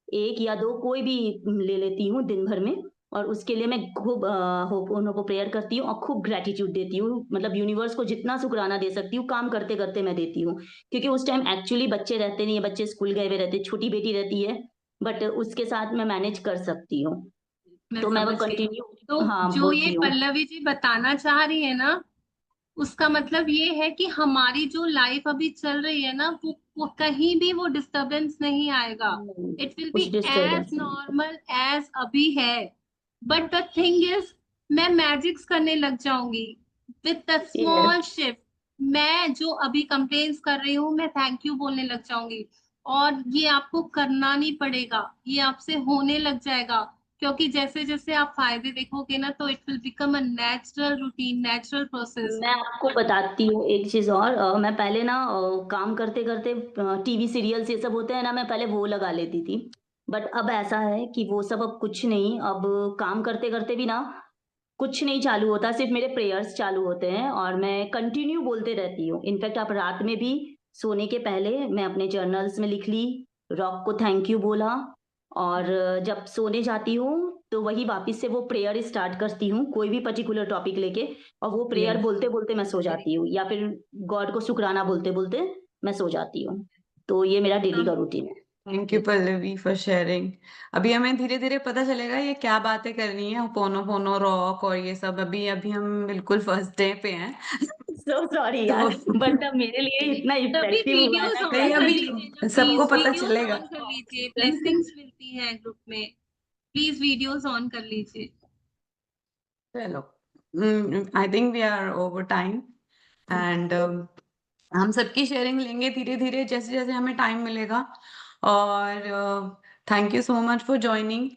Speaker 4: 1 या 2 कोई भी ले लेती हूँ दिन भर में और उसके लिए मैं खूब होपोनोपो प्रेयर करती हूँ और खूब ग्रैटिट्यूड देती हूँ। मतलब यूनिवर्स को जितना शुकराना दे सकती हूँ, काम करते-करते मैं देती हूँ। क्योंकि उस टाइम एक्चुअली बच्चे रहते नहीं है, बच्चे स्कूल गए हुए रहते हैं, छोटी बेटी रहती है, बट उसके साथ मैं मैनेज कर सकती हूँ।
Speaker 2: मैं
Speaker 4: तो मैं वो
Speaker 2: समझ गई।
Speaker 4: कंटिन्यू
Speaker 2: तो
Speaker 4: हाँ,
Speaker 2: जो ये
Speaker 4: बोलती हूँ।
Speaker 2: पल्लवी जी बताना चाह रही है ना, उसका मतलब ये है कि हमारी जो लाइफ अभी चल रही है ना, वो कहीं भी वो डिस्टरबेंस नहीं आएगा। इट विल बी
Speaker 4: कुछ
Speaker 2: एज
Speaker 4: डिस्टर्बेंस नहीं।
Speaker 2: नॉर्मल एज अभी है। बट द थिंग इज, मैं मैजिक्स करने लग जाऊंगी with the
Speaker 4: yes.
Speaker 2: Small shift. मैं जो अभी कंप्लेन्स कर रही हूँ, मैं थैंक यू बोलने लग जाऊंगी। और ये आपको करना नहीं पड़ेगा, ये आपसे होने लग जाएगा। क्योंकि जैसे जैसे आप फायदे देखोगे ना, तो it will become a natural routine, natural process.
Speaker 4: मैं आपको बताती हूँ एक चीज और, मैं पहले ना काम करते करते टीवी सीरियल्स ये सब होते हैं ना, मैं पहले वो लगा लेती थी। बट अब ऐसा है कि वो सब अब कुछ नहीं, अब काम करते करते भी ना कुछ नहीं चालू होता, सिर्फ मेरे प्रेयर्स चालू होते हैं और मैं कंटिन्यू बोलते रहती हूँ। इनफैक्ट आप रात में भी सोने के पहले मैं अपने जर्नल्स में लिख ली, रॉक को थैंक यू बोला और जब सोने जाती हूँ तो वही वापस से वो प्रेयर स्टार्ट करती हूँ, कोई भी पर्टिकुलर टॉपिक लेके, और वो प्रेयर
Speaker 1: Yes.
Speaker 4: बोलते बोलते मैं सो जाती हूँ या फिर गॉड को शुक्राना बोलते बोलते मैं सो जाती हूँ। तो ये मेरा डेली का रूटीन है।
Speaker 1: Thank you Pallavi for sharing. अभी हमें धीरे धीरे पता चलेगा ये क्या बातें करनी है, पोनो पोनो रॉक और ये सब। अभी अभी हम बिल्कुल फर्स्ट डे पे हैं।
Speaker 4: सो सॉरी
Speaker 1: तो
Speaker 4: यार, बट मेरे लिए इतना
Speaker 2: तभी
Speaker 4: इफेक्टिव हुआ है
Speaker 2: वीडियोस
Speaker 4: ना
Speaker 2: ऑन
Speaker 1: नहीं,
Speaker 2: कर
Speaker 1: अभी
Speaker 2: लीजिए ना
Speaker 1: सबको
Speaker 2: प्लीज,
Speaker 1: पता
Speaker 2: वीडियोस
Speaker 1: चलेगा।
Speaker 2: ऑन कर लीजिए। ब्लेसिंग्स मिलती हैं ग्रुप में, प्लीज वीडियोस ऑन कर लीजिए।
Speaker 1: चलो, I think we are over time and हम सबकी शेयरिंग लेंगे धीरे धीरे जैसे जैसे हमें टाइम मिलेगा। और thank you so much for joining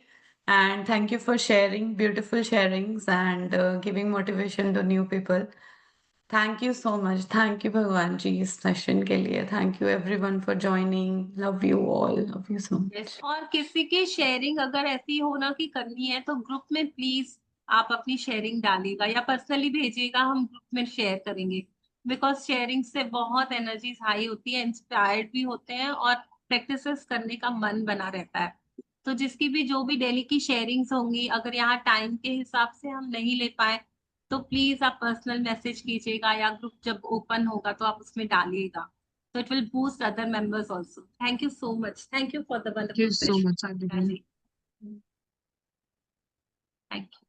Speaker 1: and thank you for sharing beautiful sharings and giving motivation to new people. Thank you so much. Thank you भगवान जी इस सेशन के लिए। Thank you everyone for joining. Love you all, love you so much.
Speaker 2: और किसी की sharing अगर ऐसी हो ना कि करनी है, तो ग्रुप में प्लीज आप अपनी शेयरिंग डालिएगा या पर्सनली भेजिएगा, हम ग्रुप में शेयर करेंगे। बिकॉज शेयरिंग से बहुत एनर्जीज हाई होती है, इंस्पायर्ड भी होते हैं और प्रैक्टिसेस करने का मन बना रहता है। तो जिसकी भी जो भी डेली की शेयरिंग्स होंगी, अगर यहाँ टाइम के हिसाब से हम नहीं ले पाए, तो प्लीज आप पर्सनल मैसेज कीजिएगा या ग्रुप जब ओपन होगा तो आप उसमें डालिएगा। So it will boost other members also. Thank you so much. Thank you for the
Speaker 3: Thank you
Speaker 2: wonderful
Speaker 3: so
Speaker 2: session,
Speaker 3: much, everyone.
Speaker 2: Raji. Thank you.